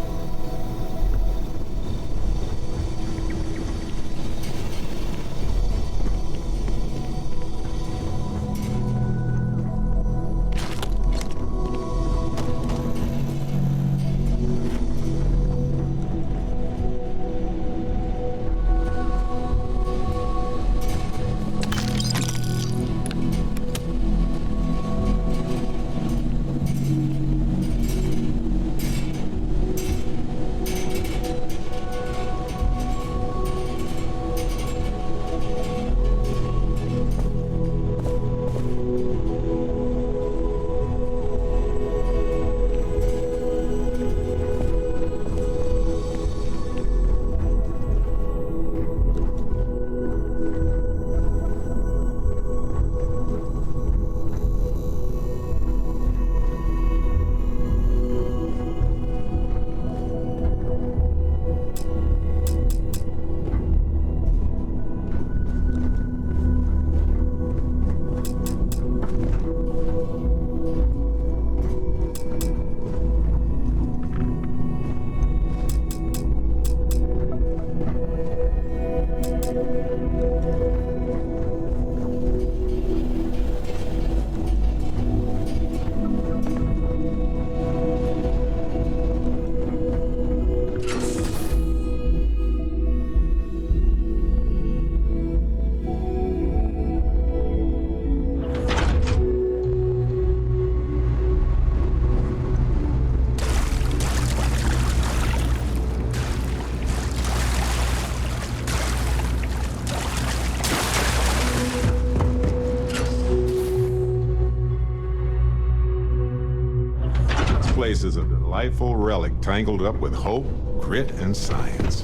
delightful relic tangled up with hope, grit, and science.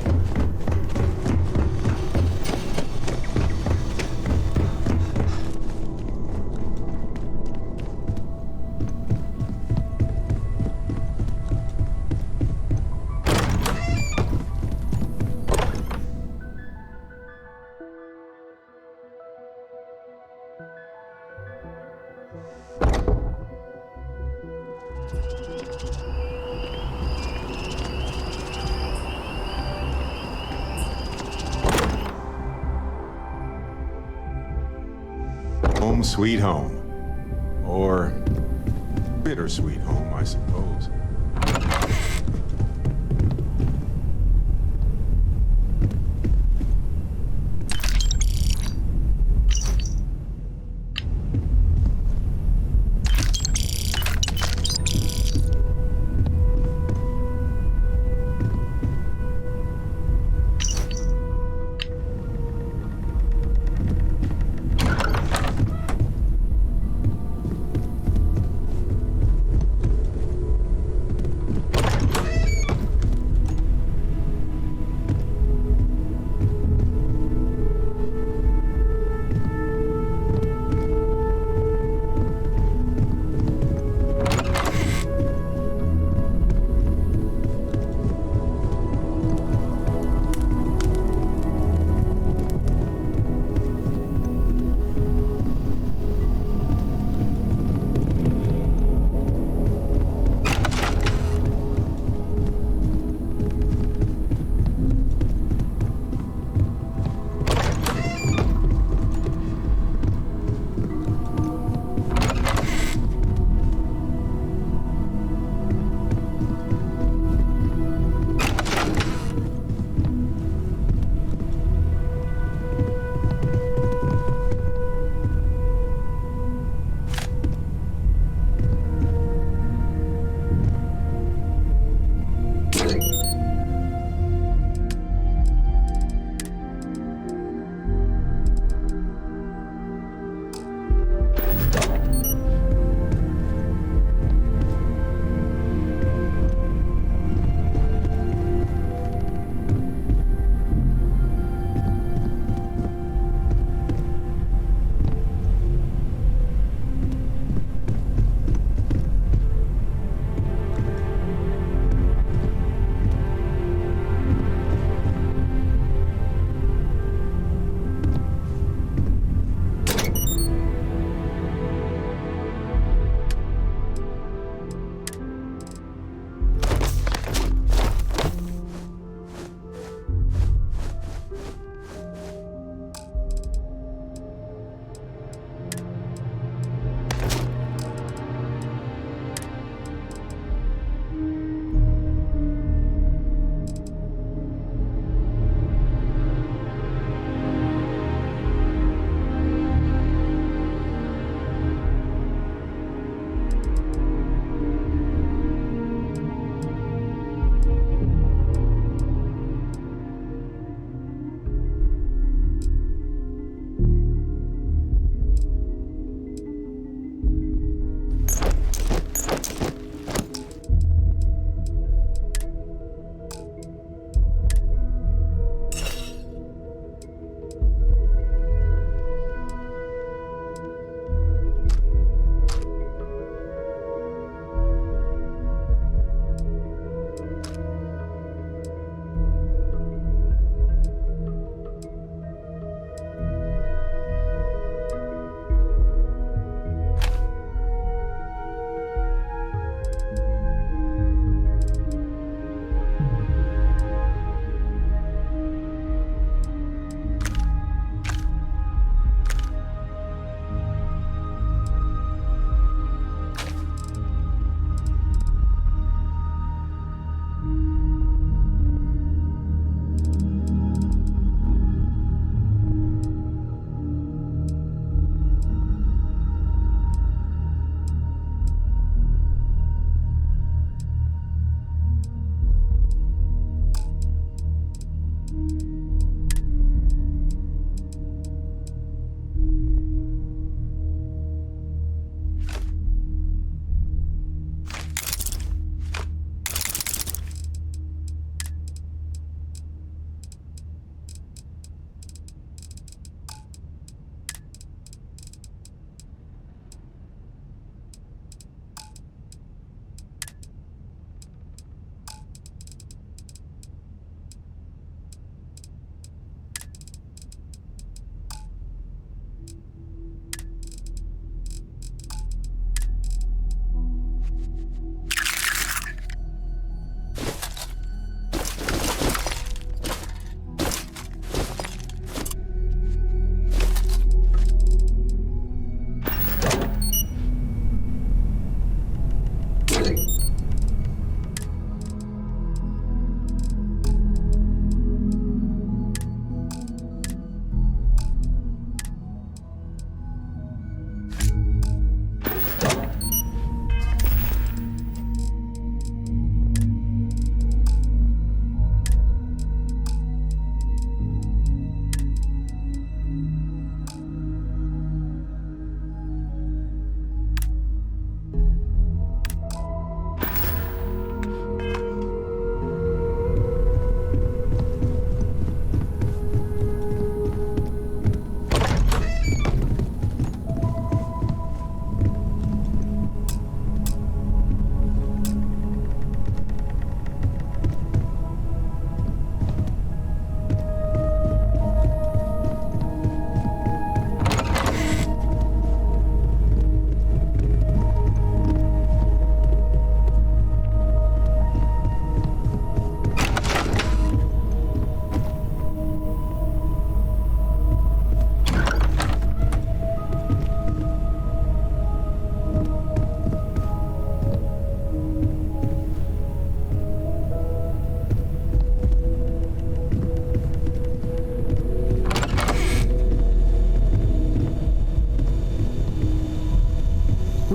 Home sweet home. Or bittersweet home, I suppose.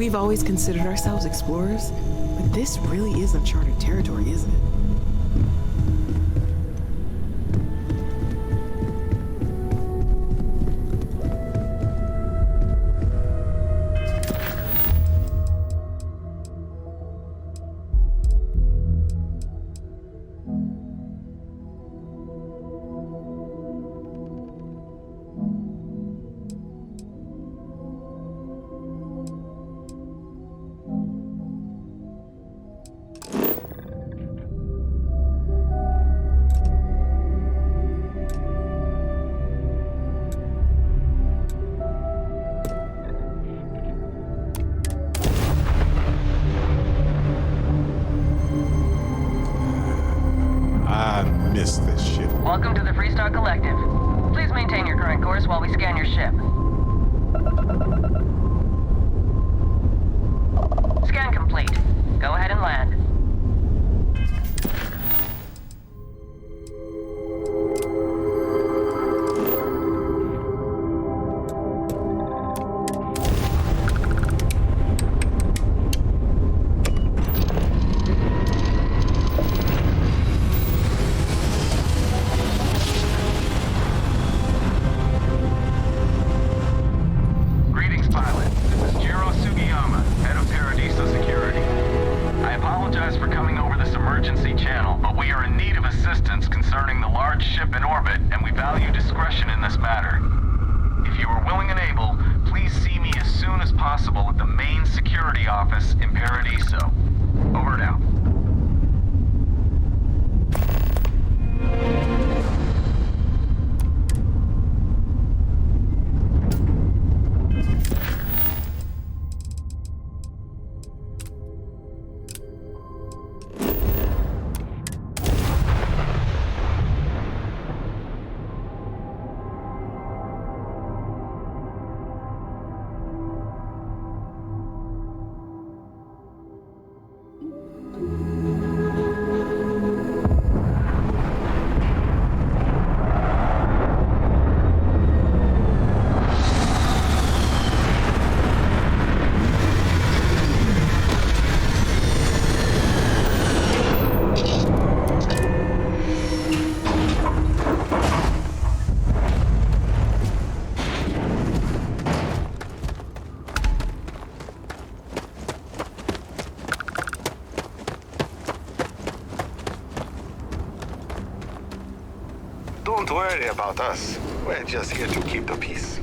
We've always considered ourselves explorers, but this really is uncharted territory, isn't it? This ship. Welcome to the Freestar Collective. Please maintain your current course while we scan your ship. Scan complete. Go ahead and land. Don't worry about us. We're just here to keep the peace.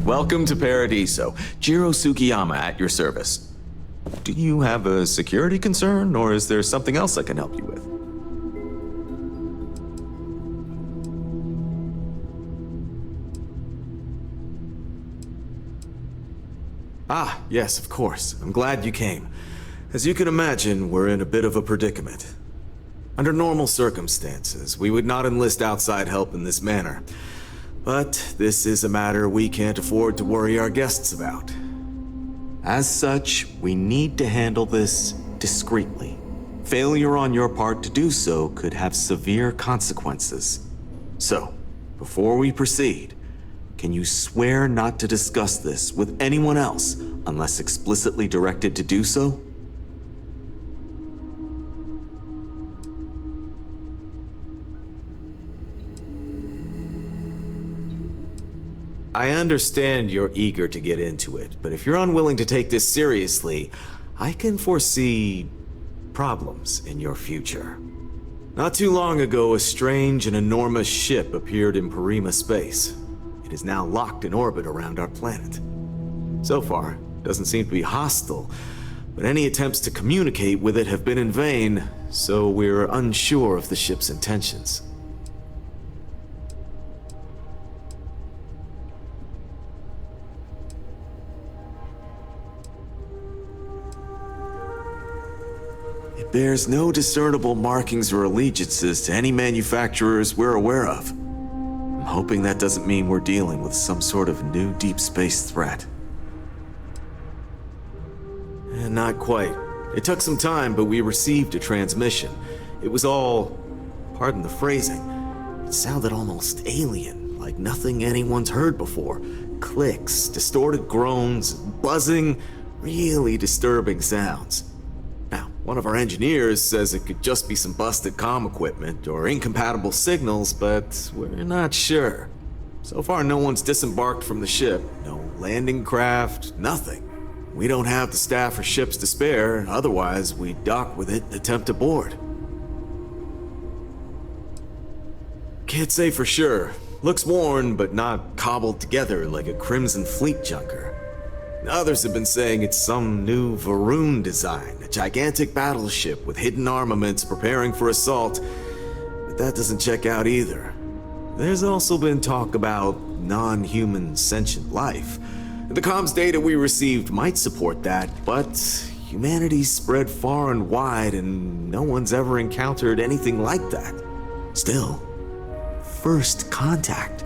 Welcome to Paradiso. Jiro Sugiyama at your service. Do you have a security concern, or is there something else I can help you with? Ah, yes, of course. I'm glad you came. As you can imagine, we're in a bit of a predicament. Under normal circumstances, we would not enlist outside help in this manner. But this is a matter we can't afford to worry our guests about. As such, we need to handle this discreetly. Failure on your part to do so could have severe consequences. So, before we proceed, can you swear not to discuss this with anyone else unless explicitly directed to do so? I understand you're eager to get into it, but if you're unwilling to take this seriously, I can foresee problems in your future. Not too long ago, a strange and enormous ship appeared in Parima space. It is now locked in orbit around our planet. So far, it doesn't seem to be hostile, but any attempts to communicate with it have been in vain, so we're unsure of the ship's intentions. It bears no discernible markings or allegiances to any manufacturers we're aware of. hoping that doesn't mean we're dealing with some sort of new deep space threat. And not quite. It took some time, but we received a transmission. It was all, pardon the phrasing, it sounded almost alien, like nothing anyone's heard before. Clicks, distorted groans, buzzing, really disturbing sounds. Now, one of our engineers says it could just be some busted comm equipment or incompatible signals, but we're not sure. So far, no one's disembarked from the ship. No landing craft, nothing. We don't have the staff or ships to spare, otherwise we'd dock with it and attempt to board. Can't say for sure. Looks worn, but not cobbled together like a Crimson Fleet junker. Others have been saying it's some new Varun design, a gigantic battleship with hidden armaments preparing for assault, but that doesn't check out either. There's also been talk about non-human sentient life. The comms data we received might support that, but humanity's spread far and wide and no one's ever encountered anything like that. Still, first contact.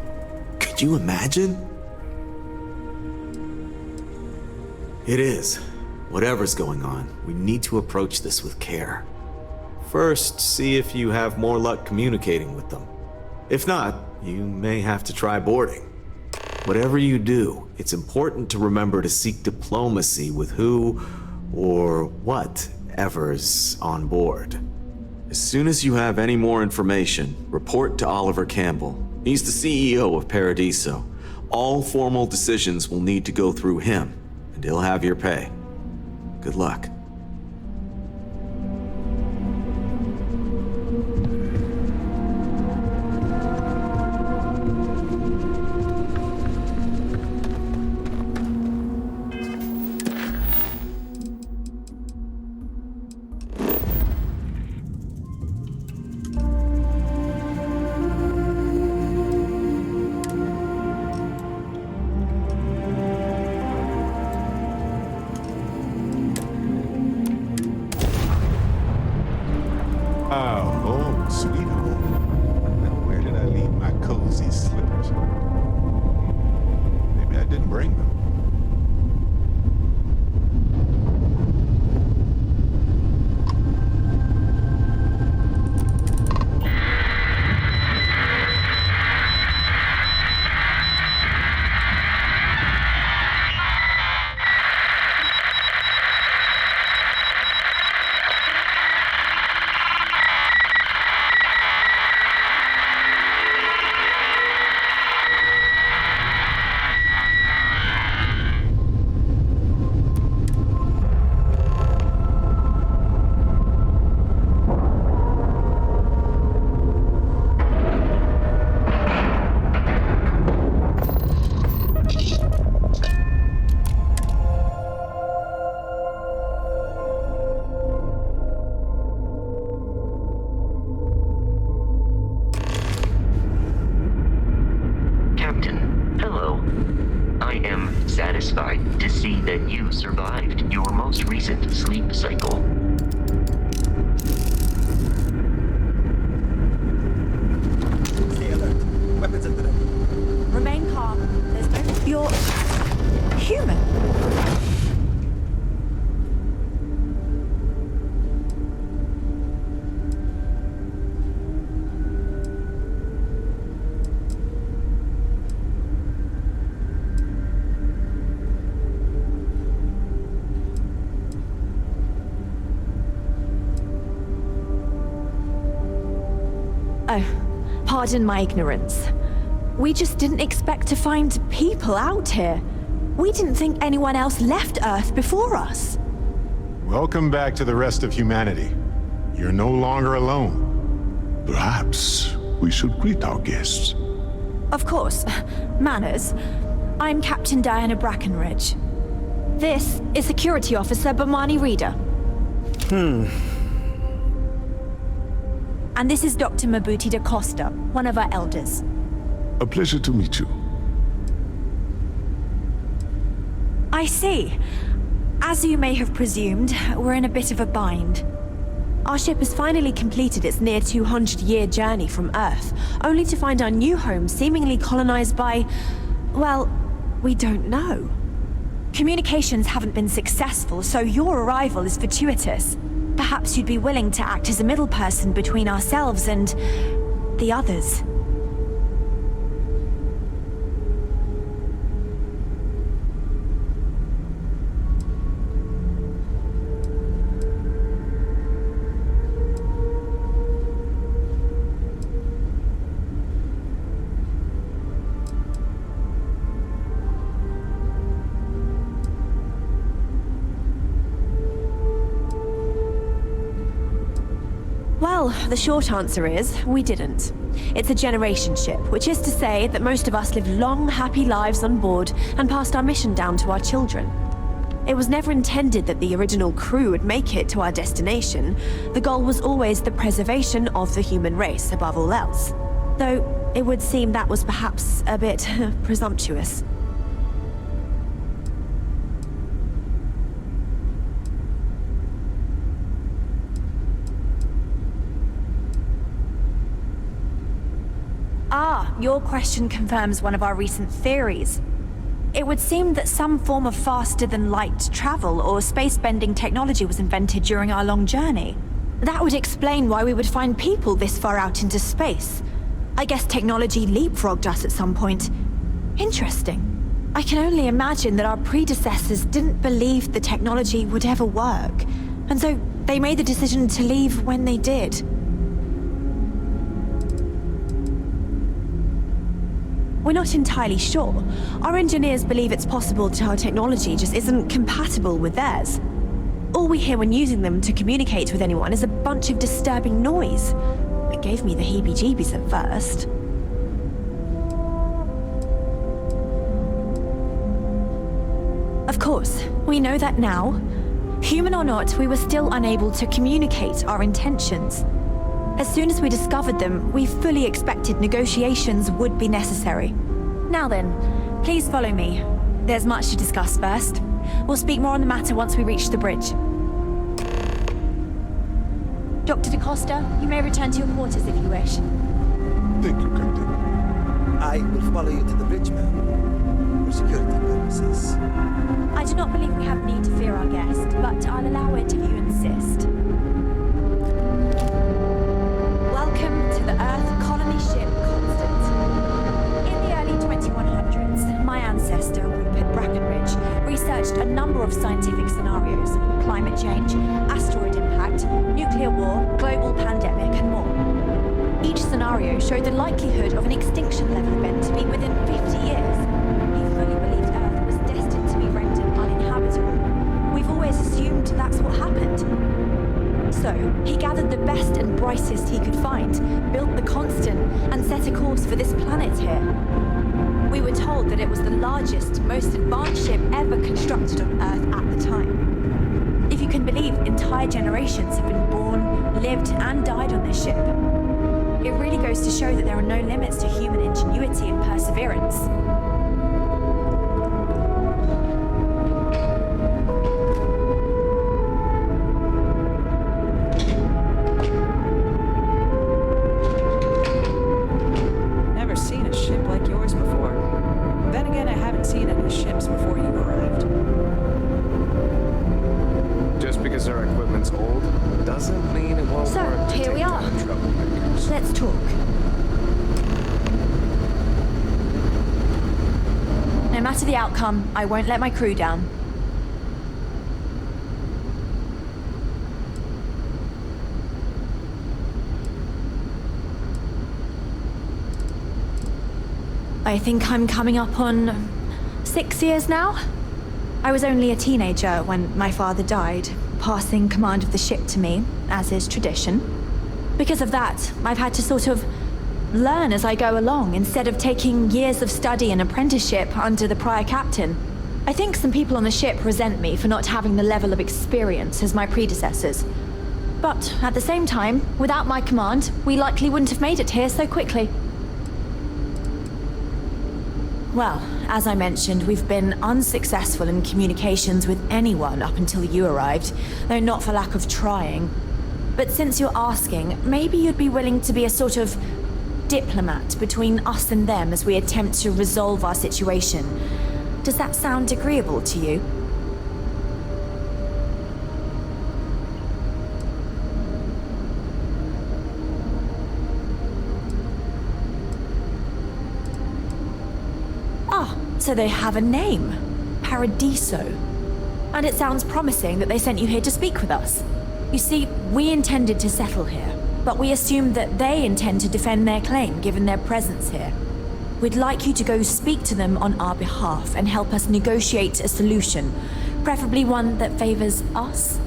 Could you imagine? It is. Whatever's going on, we need to approach this with care. First, see if you have more luck communicating with them. If not, you may have to try boarding. Whatever you do, it's important to remember to seek diplomacy with who or whatever's on board. As soon as you have any more information, report to Oliver Campbell. He's the CEO of Paradiso. All formal decisions will need to go through him, and he'll have your pay. Good luck. satisfied to see that you survived your most recent sleep cycle. Stay alert. Weapons at the ready. Remain calm. There's no... You're... human. Oh, pardon my ignorance. We just didn't expect to find people out here. We didn't think anyone else left Earth before us. Welcome back to the rest of humanity. You're no longer alone. Perhaps we should greet our guests. Of course. Manners. I'm Captain Diana Brackenridge. This is Security Officer Bomani Reader. And this is Dr. Mabuti da Costa, one of our elders. A pleasure to meet you. I see. As you may have presumed, we're in a bit of a bind. Our ship has finally completed its near 200-year journey from Earth, only to find our new home seemingly colonized by, well, we don't know. Communications haven't been successful, so your arrival is fortuitous. Perhaps you'd be willing to act as a middle person between ourselves and the others. Well, the short answer is, we didn't. It's a generation ship, which is to say that most of us lived long, happy lives on board and passed our mission down to our children. It was never intended that the original crew would make it to our destination. The goal was always the preservation of the human race above all else. Though, it would seem that was perhaps a bit presumptuous. Ah, your question confirms one of our recent theories. It would seem that some form of faster-than-light travel or space-bending technology was invented during our long journey. That would explain why we would find people this far out into space. I guess technology leapfrogged us at some point. Interesting. I can only imagine that our predecessors didn't believe the technology would ever work, and so they made the decision to leave when they did. We're not entirely sure. Our engineers believe it's possible that our technology just isn't compatible with theirs. All we hear when using them to communicate with anyone is a bunch of disturbing noise. It gave me the heebie-jeebies at first. Of course, we know that now. Human or not, we were still unable to communicate our intentions. As soon as we discovered them, we fully expected negotiations would be necessary. Now then, please follow me. There's much to discuss first. We'll speak more on the matter once we reach the bridge. Dr. DaCosta, you may return to your quarters if you wish. Thank you, Captain. I will follow you to the bridge, ma'am, for security purposes. I do not believe we have need to fear our guest, but I'll allow it if you insist. Welcome to the Earth colony ship Constant. In the early 2100s, my ancestor, Rupert Brackenridge, researched a number of scientific scenarios: climate change, asteroid impact, nuclear war, global pandemic, and more. Each scenario showed the likelihood of an extinction level event to be within 50 years. He fully believed Earth was destined to be rendered uninhabitable. We've always assumed that's what happened. So, he gathered the best and brightest he could find, built the Constant, and set a course for this planet here. We were told that it was the largest, most advanced ship ever constructed on Earth at the time. If you can believe, entire generations have been born, lived, and died on this ship. It really goes to show that there are no limits to human ingenuity and perseverance. Let's talk. No matter the outcome, I won't let my crew down. I think I'm coming up on 6 years now. I was only a teenager when my father died, passing command of the ship to me, as is tradition. Because of that, I've had to sort of learn as I go along, instead of taking years of study and apprenticeship under the prior captain. I think some people on the ship resent me for not having the level of experience as my predecessors. But at the same time, without my command, we likely wouldn't have made it here so quickly. Well, as I mentioned, we've been unsuccessful in communications with anyone up until you arrived, though not for lack of trying. But since you're asking, maybe you'd be willing to be a sort of diplomat between us and them as we attempt to resolve our situation. Does that sound agreeable to you? Ah, so they have a name. Paradiso. And it sounds promising that they sent you here to speak with us. You see, we intended to settle here, but we assumed that they intend to defend their claim given their presence here. We'd like you to go speak to them on our behalf and help us negotiate a solution, preferably one that favors us.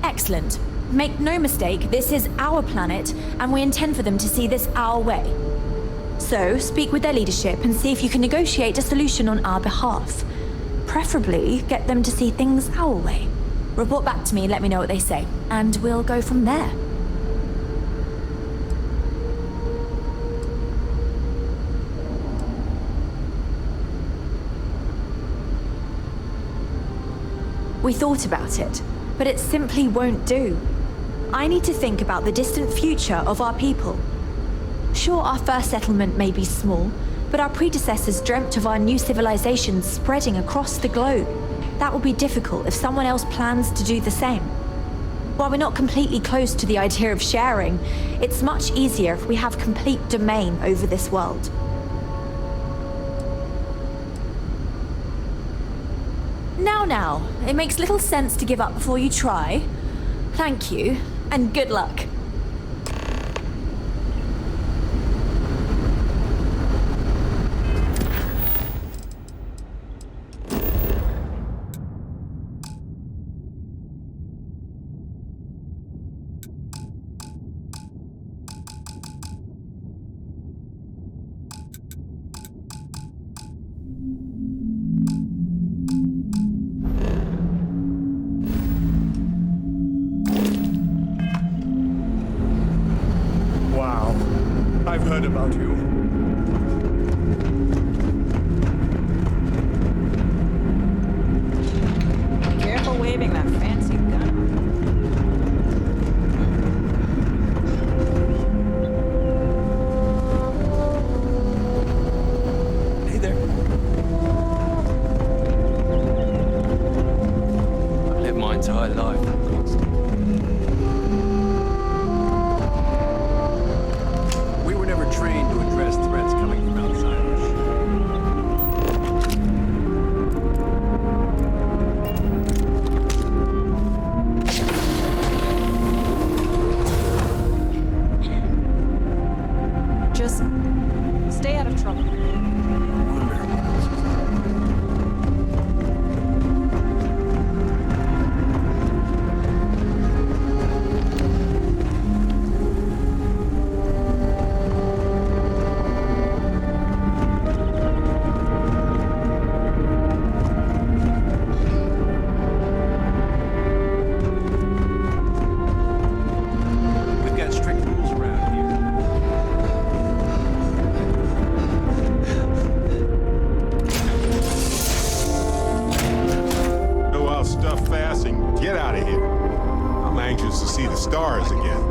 Excellent. Make no mistake, this is our planet, and we intend for them to see this our way. So, speak with their leadership and see if you can negotiate a solution on our behalf. Preferably, get them to see things our way. Report back to me, let me know what they say, and we'll go from there. We thought about it, but it simply won't do. I need to think about the distant future of our people. Sure, our first settlement may be small, but our predecessors dreamt of our new civilization spreading across the globe. That will be difficult if someone else plans to do the same. While we're not completely close to the idea of sharing, it's much easier if we have complete domain over this world. Now, it makes little sense to give up before you try. Thank you, and good luck. I've heard about you. Careful waving that fancy gun. Hey there. I've lived my entire life that constant. Trained to address threats coming from outsiders. Just stay out of trouble. Stars again.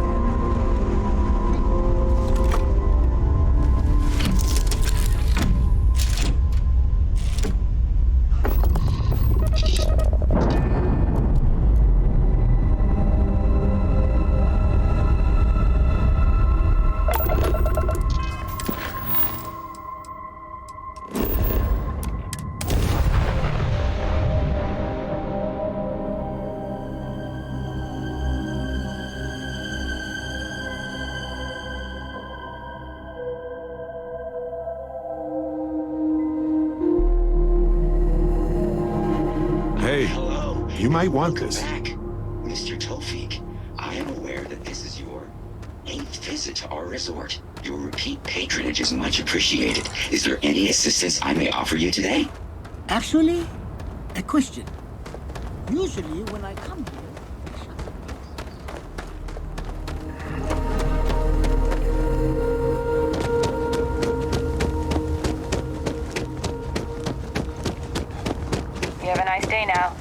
You might want this. Back. Mr. Tofik, I am aware that this is your 8th visit to our resort. Your repeat patronage is much appreciated. Is there any assistance I may offer you today? Actually, a question. Usually, when I come here, You have a nice day now.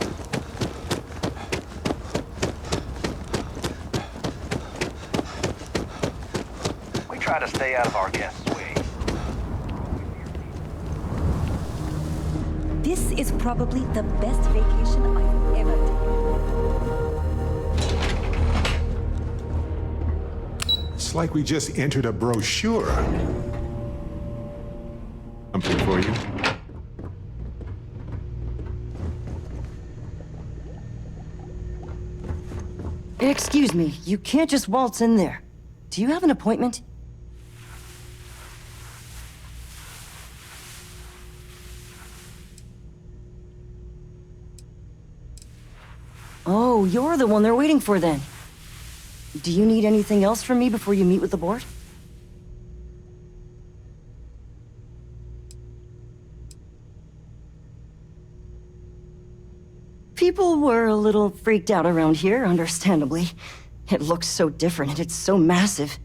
We try to stay out of our guests' way. This is probably the best vacation I've ever taken. It's like we just entered a brochure. Something for you? Excuse me, you can't just waltz in there. Do you have an appointment? Oh, you're the one they're waiting for then. Do you need anything else from me before you meet with the board? People were a little freaked out around here, understandably. It looks so different and it's so massive.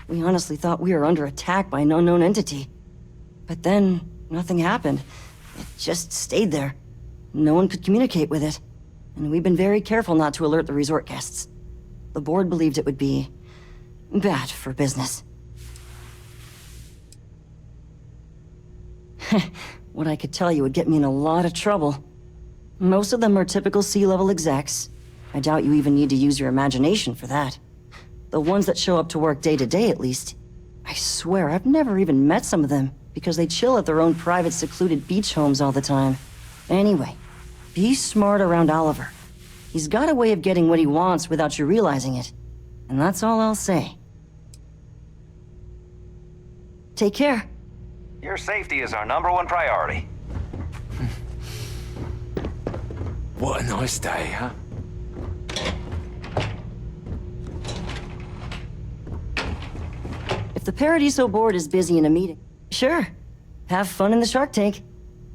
We honestly thought we were under attack by an unknown entity. But then, nothing happened. It just stayed there. No one could communicate with it. And we've been very careful not to alert the resort guests. The board believed it would be bad for business. What I could tell you would get me in a lot of trouble. Most of them are typical C-level execs. I doubt you even need to use your imagination for that. The ones that show up to work day to day, at least. I swear, I've never even met some of them, because they chill at their own private, secluded beach homes all the time. Anyway, be smart around Oliver. He's got a way of getting what he wants without you realizing it. And that's all I'll say. Take care. Your safety is our #1 priority. What a nice day, huh? If the Paradiso board is busy in a meeting, sure. Have fun in the Shark Tank.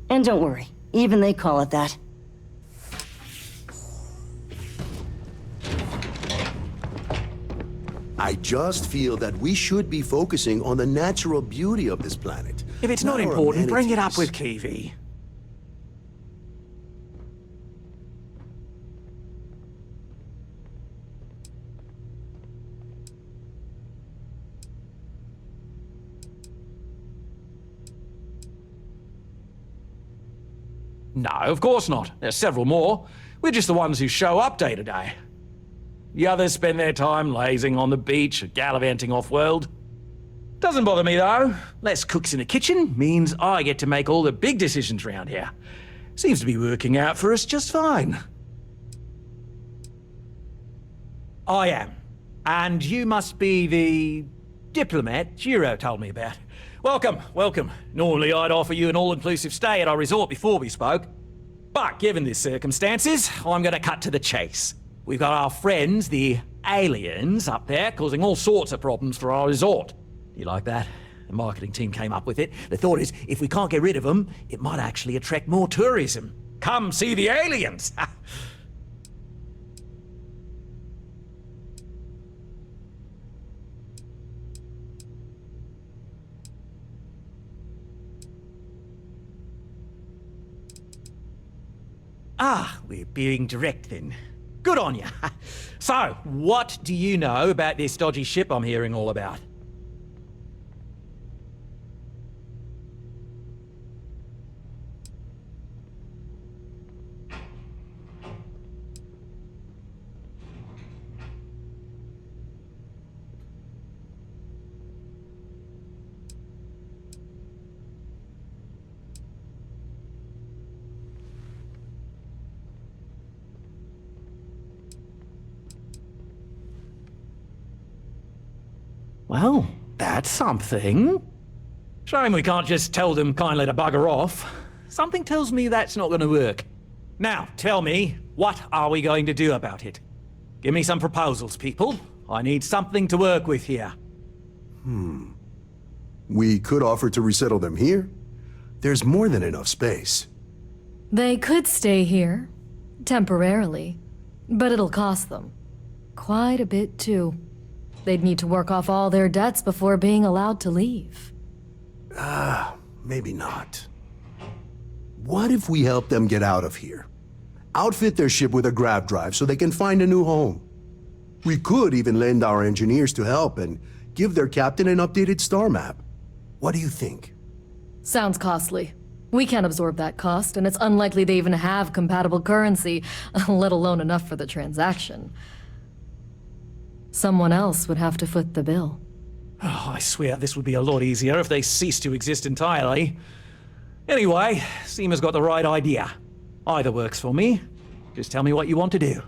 And don't worry, even they call it that. I just feel that we should be focusing on the natural beauty of this planet. If it's not our important, bring it up amenities. with Kiwi. No, of course not. There's several more. We're just the ones who show up day to day. The others spend their time lazing on the beach or gallivanting off-world. Doesn't bother me, though. Less cooks in the kitchen means I get to make all the big decisions around here. Seems to be working out for us just fine. I am. And you must be the diplomat Jiro told me about. Welcome, welcome. Normally I'd offer you an all-inclusive stay at our resort before we spoke. But given the circumstances, I'm going to cut to the chase. We've got our friends, the aliens, up there causing all sorts of problems for our resort. Do you like that? The marketing team came up with it. The thought is, if we can't get rid of them, it might actually attract more tourism. Come see the aliens! Ah, we're being direct then. Good on you. So, what do you know about this dodgy ship I'm hearing all about? Well, that's something. Shame we can't just tell them kindly to bugger off. Something tells me that's not going to work. Now, tell me, what are we going to do about it? Give me some proposals, people. I need something to work with here. We could offer to resettle them here. There's more than enough space. They could stay here. Temporarily. But it'll cost them. Quite a bit, too. They'd need to work off all their debts before being allowed to leave. Maybe not. What if we help them get out of here? Outfit their ship with a grav drive so they can find a new home. We could even lend our engineers to help and give their captain an updated star map. What do you think? Sounds costly. We can't absorb that cost, and it's unlikely they even have compatible currency, let alone enough for the transaction. Someone else would have to foot the bill. Oh, I swear this would be a lot easier if they ceased to exist entirely. Anyway, Seema's got the right idea. Either works for me. Just tell me what you want to do.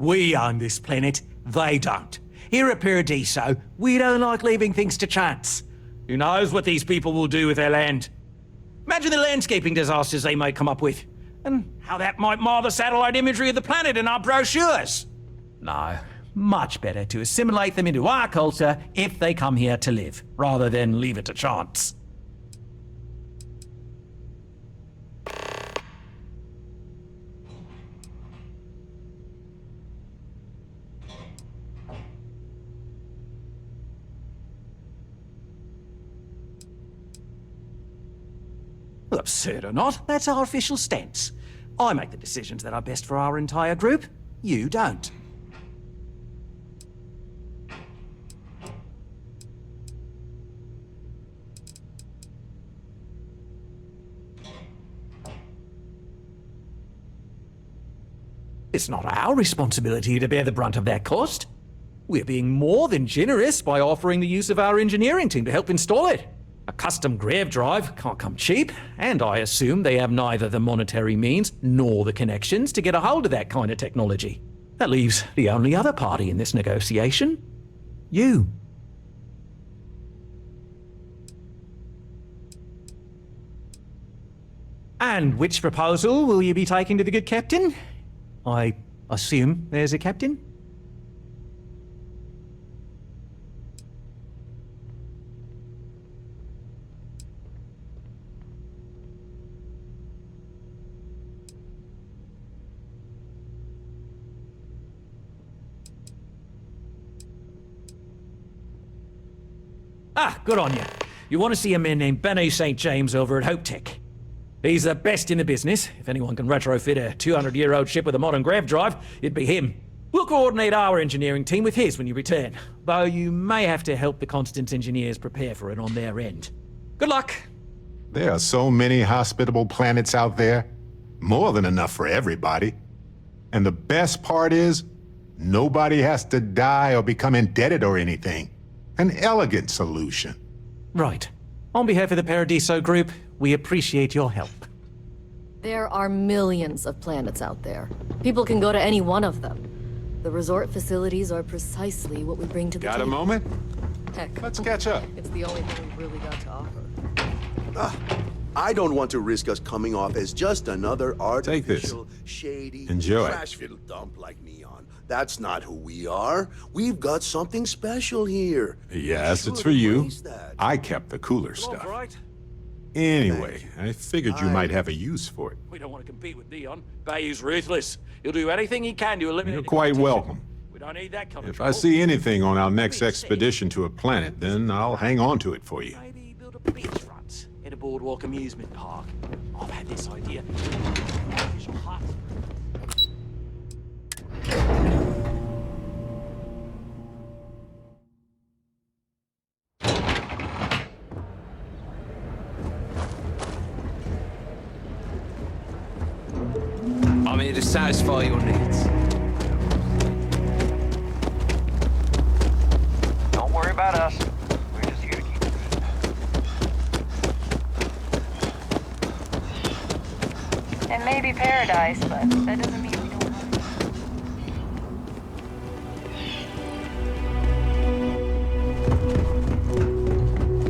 We own this planet, they don't. Here at Paradiso, we don't like leaving things to chance. Who knows what these people will do with their land? Imagine the landscaping disasters they might come up with, and how that might mar the satellite imagery of the planet in our brochures. No, much better to assimilate them into our culture if they come here to live, rather than leave it to chance. Absurd or not, that's our official stance. I make the decisions that are best for our entire group. You don't. It's not our responsibility to bear the brunt of that cost. We're being more than generous by offering the use of our engineering team to help install it. A custom grav drive can't come cheap, and I assume they have neither the monetary means nor the connections to get a hold of that kind of technology. That leaves the only other party in this negotiation. You. And which proposal will you be taking to the good captain? I assume there's a captain? Ah, good on you. You want to see a man named Benny St. James over at Hope Tech. He's the best in the business. If anyone can retrofit a 200-year-old ship with a modern grav drive, it'd be him. We'll coordinate our engineering team with his when you return, though you may have to help the Constance engineers prepare for it on their end. Good luck. There are so many hospitable planets out there. More than enough for everybody. And the best part is, nobody has to die or become indebted or anything. An elegant solution. Right. On behalf of the Paradiso Group, we appreciate your help. There are millions of planets out there. People can go to any one of them. The resort facilities are precisely what we bring to the table. Got a moment? Heck. Let's catch up. It's the only thing we've really got to offer. I don't want to risk us coming off as just another artificial, shady, Enjoy. Trashville dump like Neon. That's not who we are. We've got something special here. Yes, it's for you. I kept the cooler stuff. Anyway, I figured you might have a use for it. We don't want to compete with Dion. Bayou's ruthless. He'll do anything he can to eliminate. You're quite welcome. We don't need that kind of If I see anything on our next expedition to a planet, then I'll hang on to it for you. Maybe build a beachfront in a boardwalk amusement park. I've had this idea. Artificial hut. I'm here to satisfy your needs. Don't worry about us. We're just here to keep it. It may be paradise, but that doesn't mean we don't want it.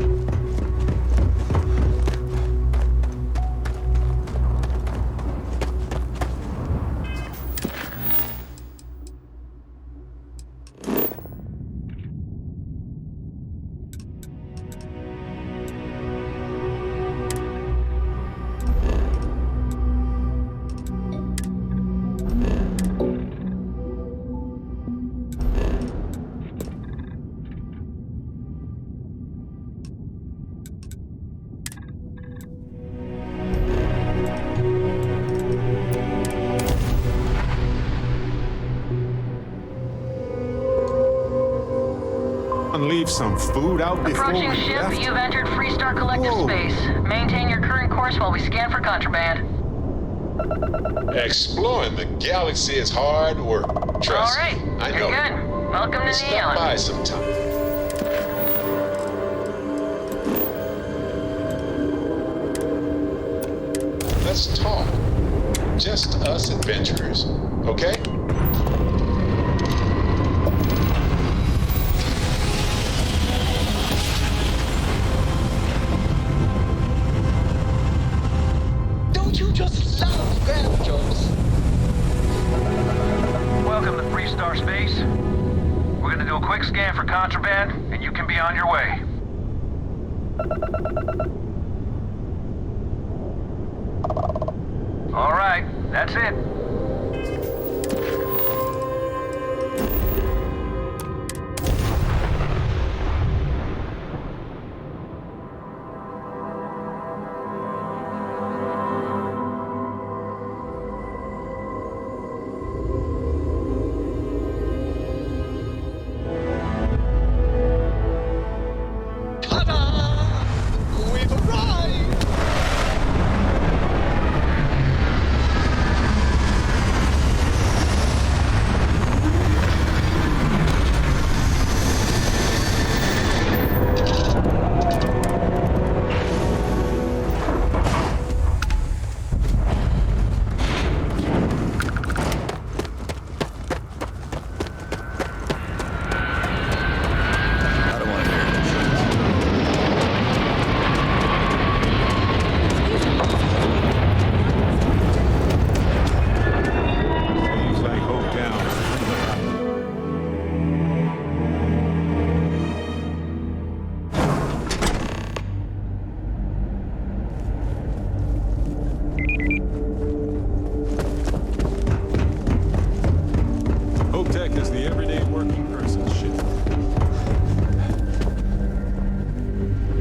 didn't leave some food out before we Approaching ship, left? you've entered Freestar Collective Whoa. space. Maintain your current course while we scan for contraband. Exploring the galaxy is hard work. Trust All right, me, I you're know. good. Welcome to Stop Neon. by sometime. Let's talk. Just us adventurers, okay? Don't you just love grab jobs? Welcome to Freestar Space. We're gonna do a quick scan for contraband, and you can be on your way. All right, that's it. Ta-da! We've arrived! Seems like Hope Down. Hope Tech is the everyday working person's ship.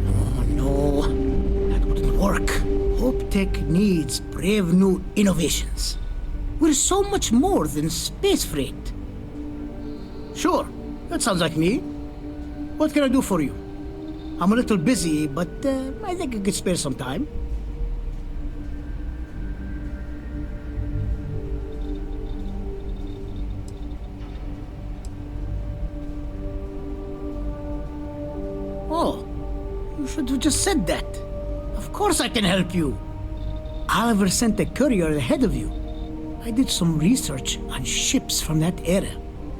Oh no, that wouldn't work. Hope Tech needs brave new innovations. We're so much more than space freight. Sure, that sounds like me. What can I do for you? I'm a little busy, but I think I could spare some time. Oh, you should have just said that. Of course I can help you. Oliver sent a courier ahead of you. I did some research on ships from that era,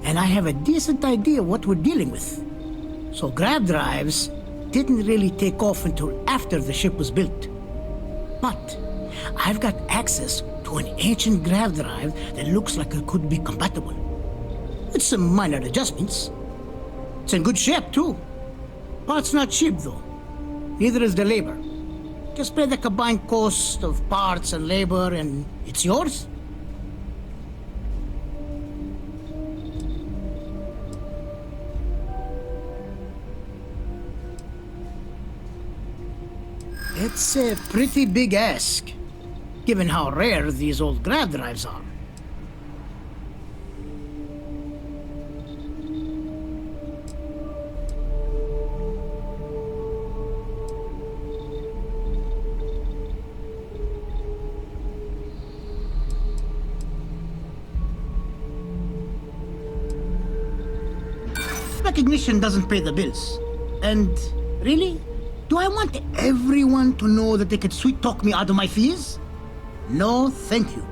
and I have a decent idea what we're dealing with. So grab drives didn't really take off until after the ship was built. But I've got access to an ancient grab drive that looks like it could be compatible. With some minor adjustments. It's in good shape, too. Parts not cheap, though. Neither is the labor. Just pay the combined cost of parts and labor, and it's yours. It's a pretty big ask, given how rare these old grab drives are. Recognition doesn't pay the bills. And really? Do I want everyone to know that they could sweet talk me out of my fees? No, thank you.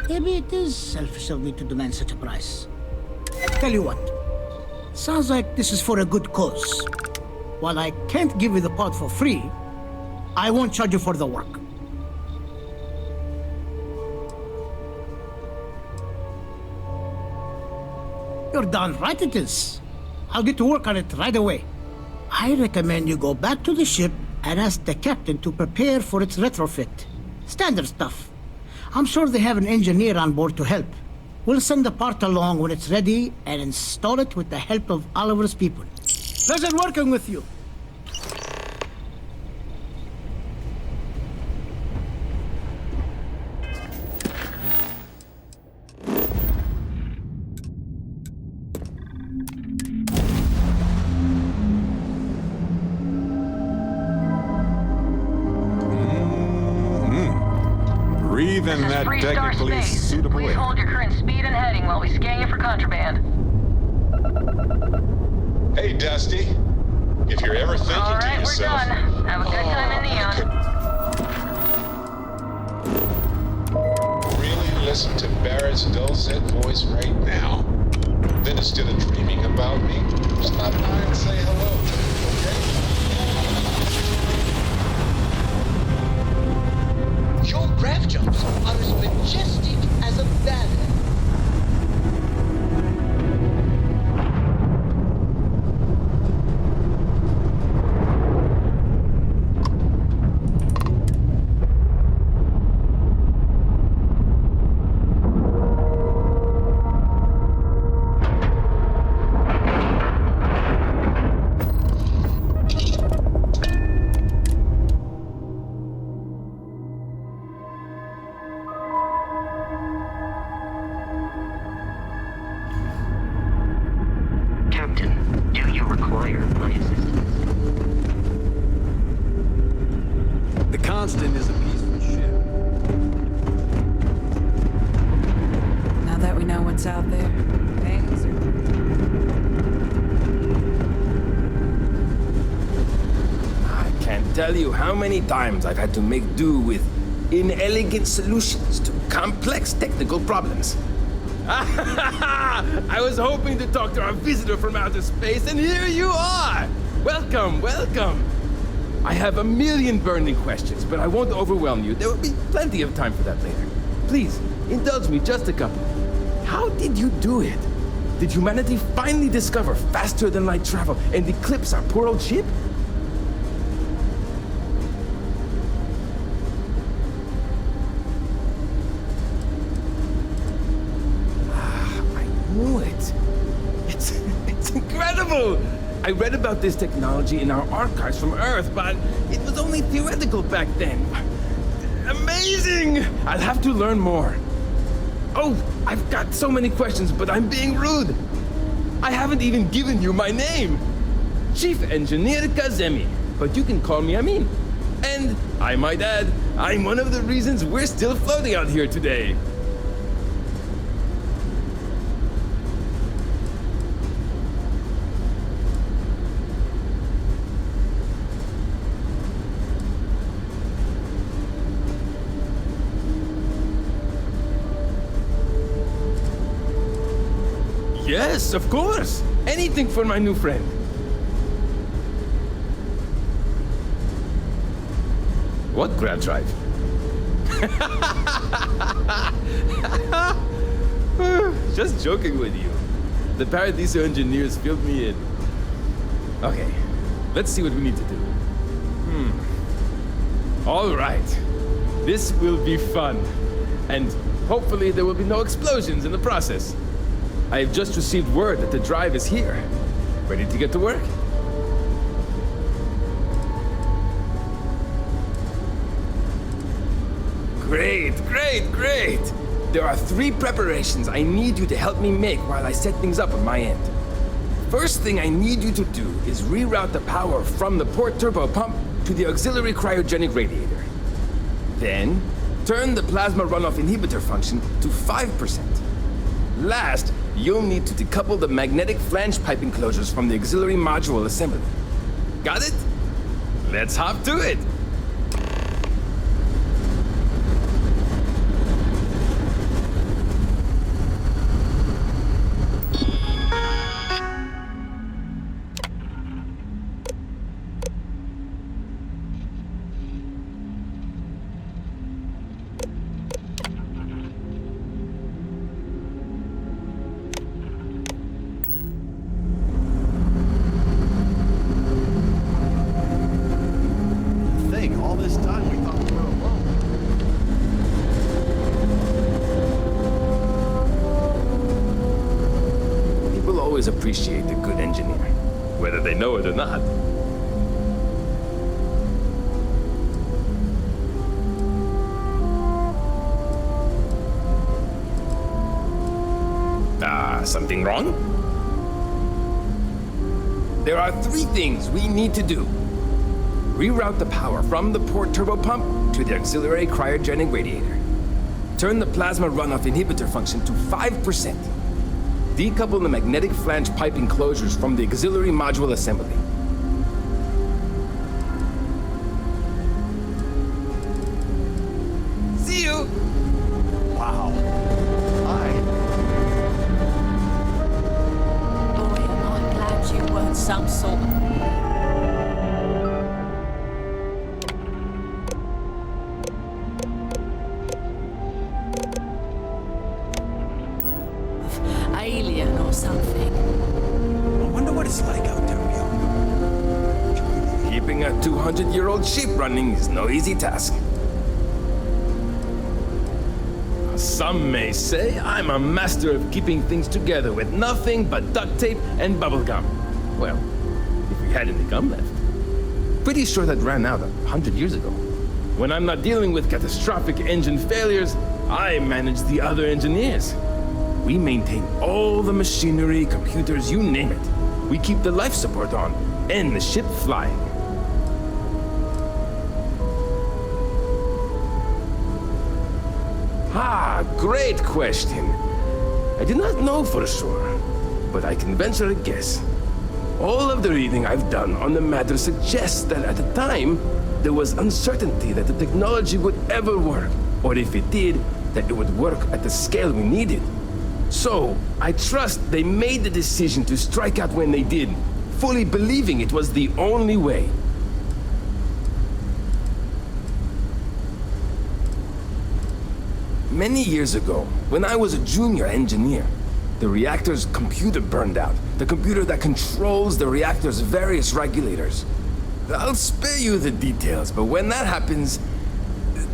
Maybe it is selfish of me to demand such a price. Tell you what, sounds like this is for a good cause. While I can't give you the pod for free, I won't charge you for the work. You're darn right it is. I'll get to work on it right away. I recommend you go back to the ship and ask the captain to prepare for its retrofit. Standard stuff. I'm sure they have an engineer on board to help. We'll send the part along when it's ready and install it with the help of Oliver's people. Pleasure working with you. even This is that Freestar technically Space. suitable Please area. hold your current speed and heading while we scan you for contraband. Hey, Dusty. If you're ever thinking All to right, we're yourself, done. Have a good time in Neon. really listen to Barrett's dulcet voice right now, then instead of dreaming about me, stop by and say hello to me, okay? Your graph jumps are as majestic as a ballet. Captain, do you require my assistance? The Constant is a peaceful ship. Now that we know what's out there, things are... I can't tell you how many times I've had to make do with inelegant solutions to complex technical problems. I was hoping to talk to our visitor from outer space, and here you are! Welcome, welcome! I have a million burning questions, but I won't overwhelm you. There will be plenty of time for that later. Please, indulge me just a couple. How did you do it? Did humanity finally discover faster than light travel and eclipse our poor old ship? It's incredible! I read about this technology in our archives from Earth, but it was only theoretical back then. Amazing! I'll have to learn more. Oh, I've got so many questions, but I'm being rude. I haven't even given you my name. Chief Engineer Kazemi, but you can call me Amin. And I might add, I'm one of the reasons we're still floating out here today. Yes, of course. Anything for my new friend. What grab drive? Just joking with you. The Paradiso engineers filled me in. Okay, let's see what we need to do. All right. This will be fun. And hopefully there will be no explosions in the process. I have just received word that the drive is here. Ready to get to work? Great, great, great! There are 3 preparations I need you to help me make while I set things up on my end. First thing I need you to do is reroute the power from the port turbo pump to the auxiliary cryogenic radiator. Then, turn the plasma runoff inhibitor function to 5%. Last, you'll need to decouple the magnetic flange pipe enclosures from the auxiliary module assembly. Got it? Let's hop to it! All this time we thought we were alone. People always appreciate a good engineer, whether they know it or not. Something wrong? There are 3 things we need to do. Reroute the power from the port turbo pump to the auxiliary cryogenic radiator. Turn the plasma runoff inhibitor function to 5%. Decouple the magnetic flange pipe enclosures from the auxiliary module assembly. See you! Wow. Hi. Boy, am I glad you weren't some sort of... alien or something. I wonder what it's like out there beyond. Keeping a 200-year-old ship running is no easy task. Some may say I'm a master of keeping things together with nothing but duct tape and bubble gum. Well, if we had any gum left. Pretty sure that ran out 100 years ago. When I'm not dealing with catastrophic engine failures, I manage the other engineers. We maintain all the machinery, computers, you name it. We keep the life support on and the ship flying. Ah, great question. I do not know for sure, but I can venture a guess. All of the reading I've done on the matter suggests that at the time, there was uncertainty that the technology would ever work, or if it did, that it would work at the scale we needed. So, I trust they made the decision to strike out when they did, fully believing it was the only way. Many years ago, when I was a junior engineer, the reactor's computer burned out. The computer that controls the reactor's various regulators. I'll spare you the details, but when that happens,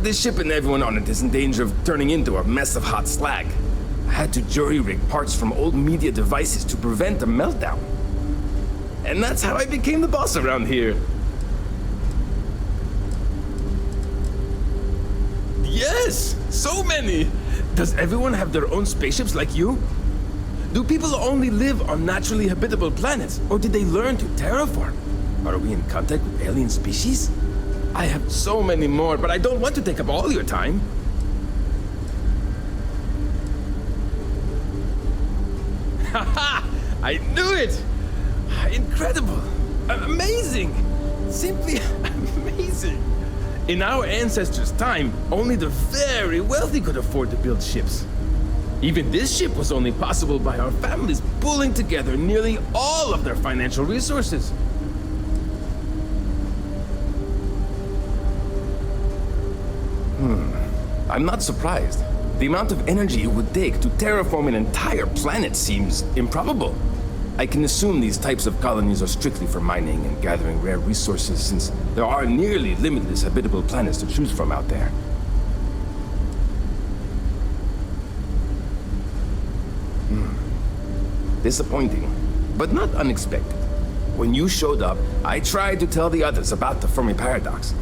the ship and everyone on it is in danger of turning into a mess of hot slag. I had to jury-rig parts from old media devices to prevent a meltdown. And that's how I became the boss around here. Yes! So many! Does everyone have their own spaceships like you? Do people only live on naturally habitable planets, or did they learn to terraform? Are we in contact with alien species? I have so many more, but I don't want to take up all your time. Haha! I knew it! Incredible! Amazing! Simply amazing! In our ancestors' time, only the very wealthy could afford to build ships. Even this ship was only possible by our families pulling together nearly all of their financial resources. I'm not surprised. The amount of energy it would take to terraform an entire planet seems improbable. I can assume these types of colonies are strictly for mining and gathering rare resources, since there are nearly limitless habitable planets to choose from out there. Disappointing, but not unexpected. When you showed up, I tried to tell the others about the Fermi paradox.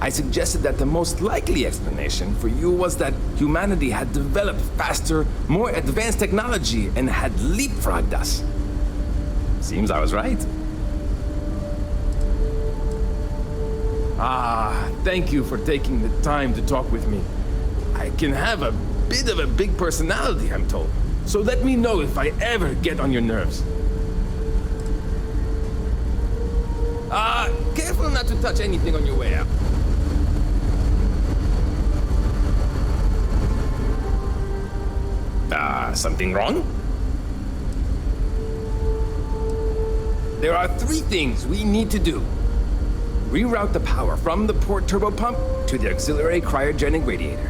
I suggested that the most likely explanation for you was that humanity had developed faster, more advanced technology and had leapfrogged us. Seems I was right. Ah, thank you for taking the time to talk with me. I can have a bit of a big personality, I'm told. So let me know if I ever get on your nerves. Careful not to touch anything on your way out. Something wrong? There are 3 things we need to do. Reroute the power from the port turbopump to the auxiliary cryogenic radiator.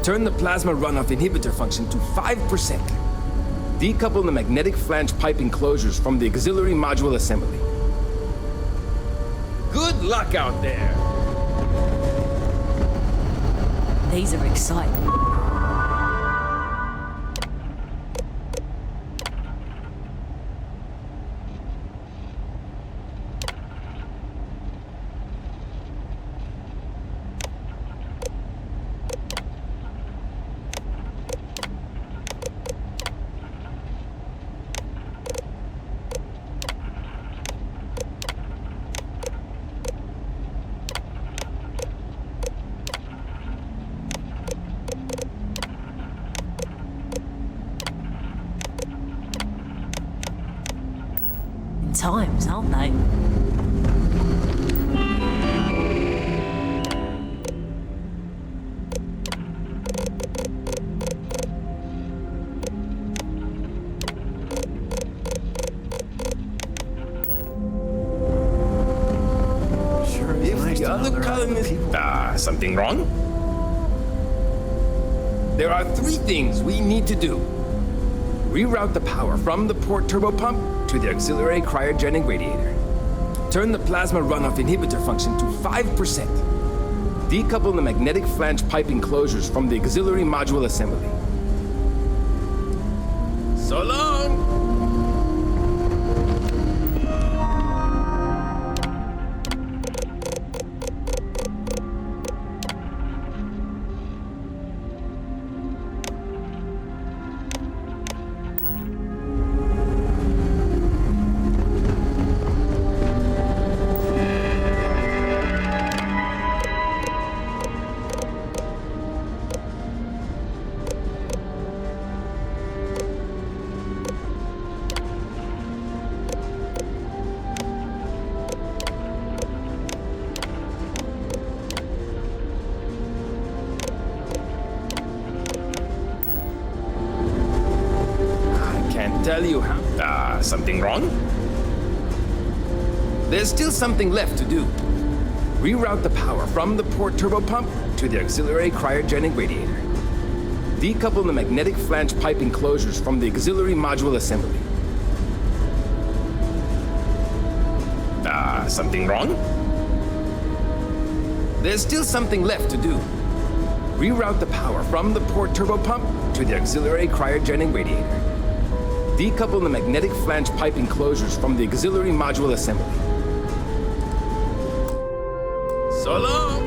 Turn the plasma runoff inhibitor function to 5%. Decouple the magnetic flange pipe enclosures from the auxiliary module assembly. Good luck out there! These are exciting. Exciting times, aren't they? Something wrong? There are 3 things we need to do. Reroute the power from the port turbo pump to the auxiliary cryogenic radiator. Turn the plasma runoff inhibitor function to 5%. Decouple the magnetic flange pipe enclosures from the auxiliary module assembly. So long! Tell you how. Something wrong? There's still something left to do. Reroute the power from the port turbo pump to the auxiliary cryogenic radiator. Decouple the magnetic flange pipe enclosures from the auxiliary module assembly. Something wrong? There's still something left to do. Reroute the power from the port turbo pump to the auxiliary cryogenic radiator. Decouple the magnetic flange pipe enclosures from the auxiliary module assembly. So long!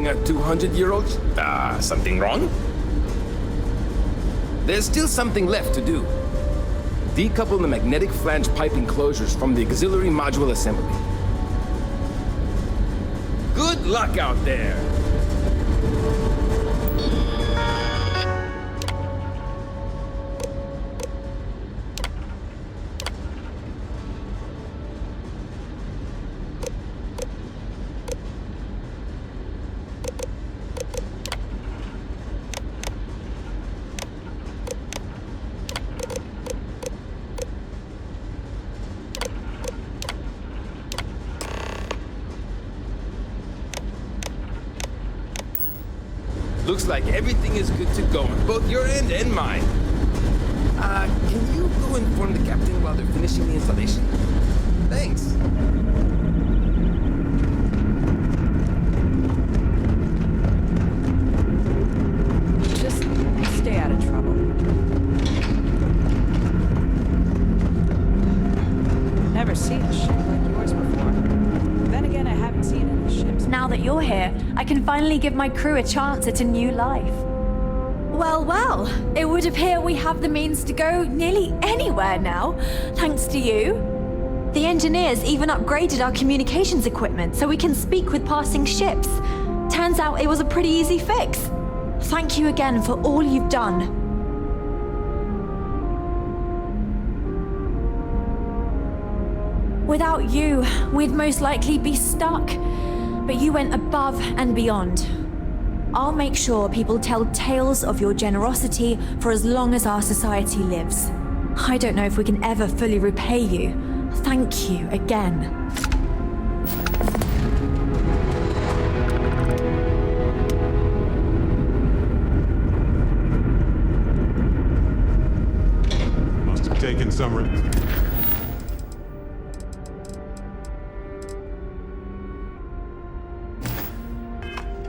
A 200-year-old? Something wrong? There's still something left to do. decouple the magnetic flange pipe enclosures from the auxiliary module assembly. Good luck out there! Looks like everything is good to go on both your end and mine. Can you go inform the captain while they're finishing the installation? Thanks. Just stay out of trouble. Never seen a ship like yours before. Then again, I haven't seen any ships. Now that you're here, I can finally give my crew a chance at a new life. Well, well, it would appear we have the means to go nearly anywhere now, thanks to you. The engineers even upgraded our communications equipment so we can speak with passing ships. Turns out it was a pretty easy fix. Thank you again for all you've done. Without you, we'd most likely be stuck. But you went above and beyond. I'll make sure people tell tales of your generosity for as long as our society lives. I don't know if we can ever fully repay you. Thank you again. Must have taken some...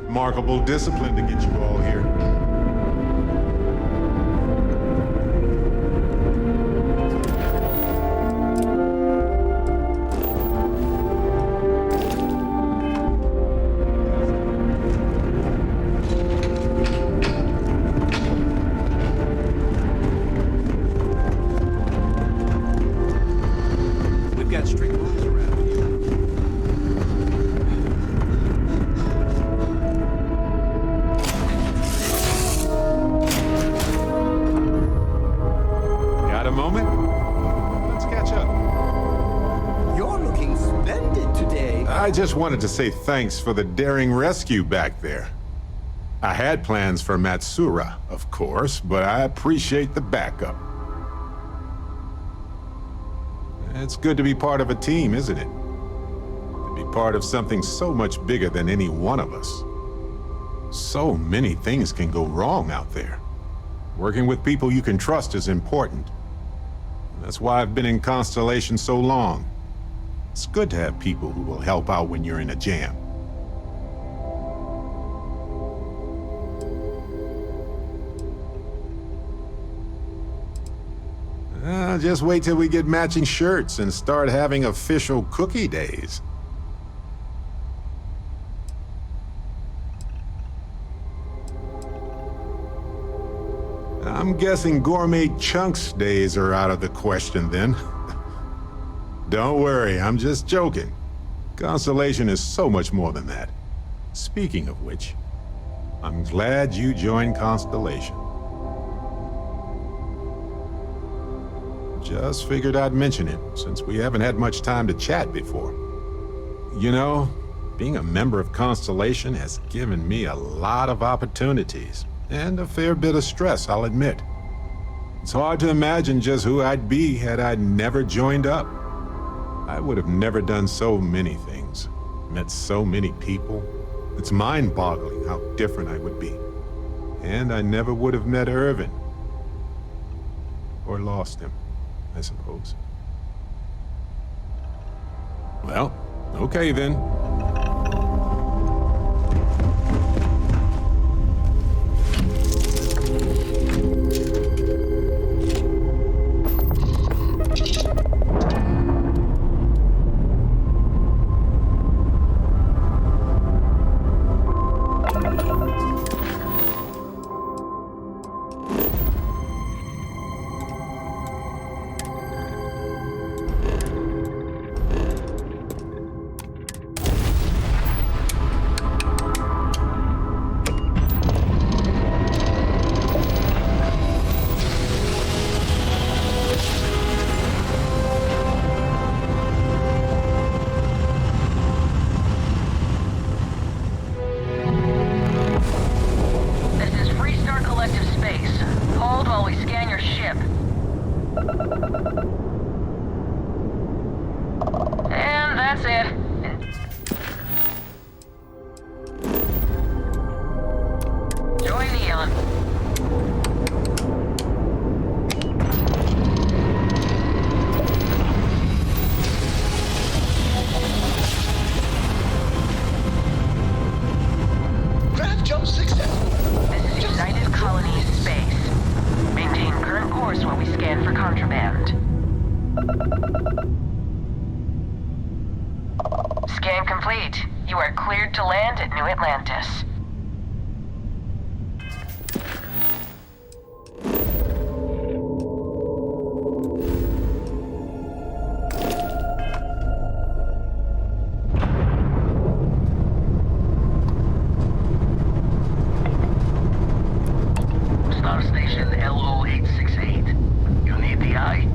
remarkable discipline to get you all here. We've got strict rules around here. I just wanted to say thanks for the daring rescue back there. I had plans for Matsura, of course, but I appreciate the backup. It's good to be part of a team, isn't it? To be part of something so much bigger than any one of us. So many things can go wrong out there. Working with people you can trust is important. That's why I've been in Constellation so long. It's good to have people who will help out when you're in a jam. Just wait till we get matching shirts and start having official cookie days. I'm guessing gourmet chunks days are out of the question then. Don't worry, I'm just joking. Constellation is so much more than that. Speaking of which, I'm glad you joined Constellation. Just figured I'd mention it, since we haven't had much time to chat before. You know, being a member of Constellation has given me a lot of opportunities, and a fair bit of stress, I'll admit. It's hard to imagine just who I'd be had I never joined up. I would have never done so many things, met so many people. It's mind-boggling how different I would be. And I never would have met Irvin. Or lost him, I suppose. Well, okay then. And that's it. Join Neon. Craft jump successful. This is United Colonies Space. Maintain current course while we scan for contraband. Scan complete. You are cleared to land at New Atlantis. Star Station LO868. You need the eye?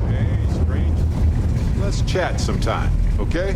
Hey, stranger. Let's chat sometime, okay?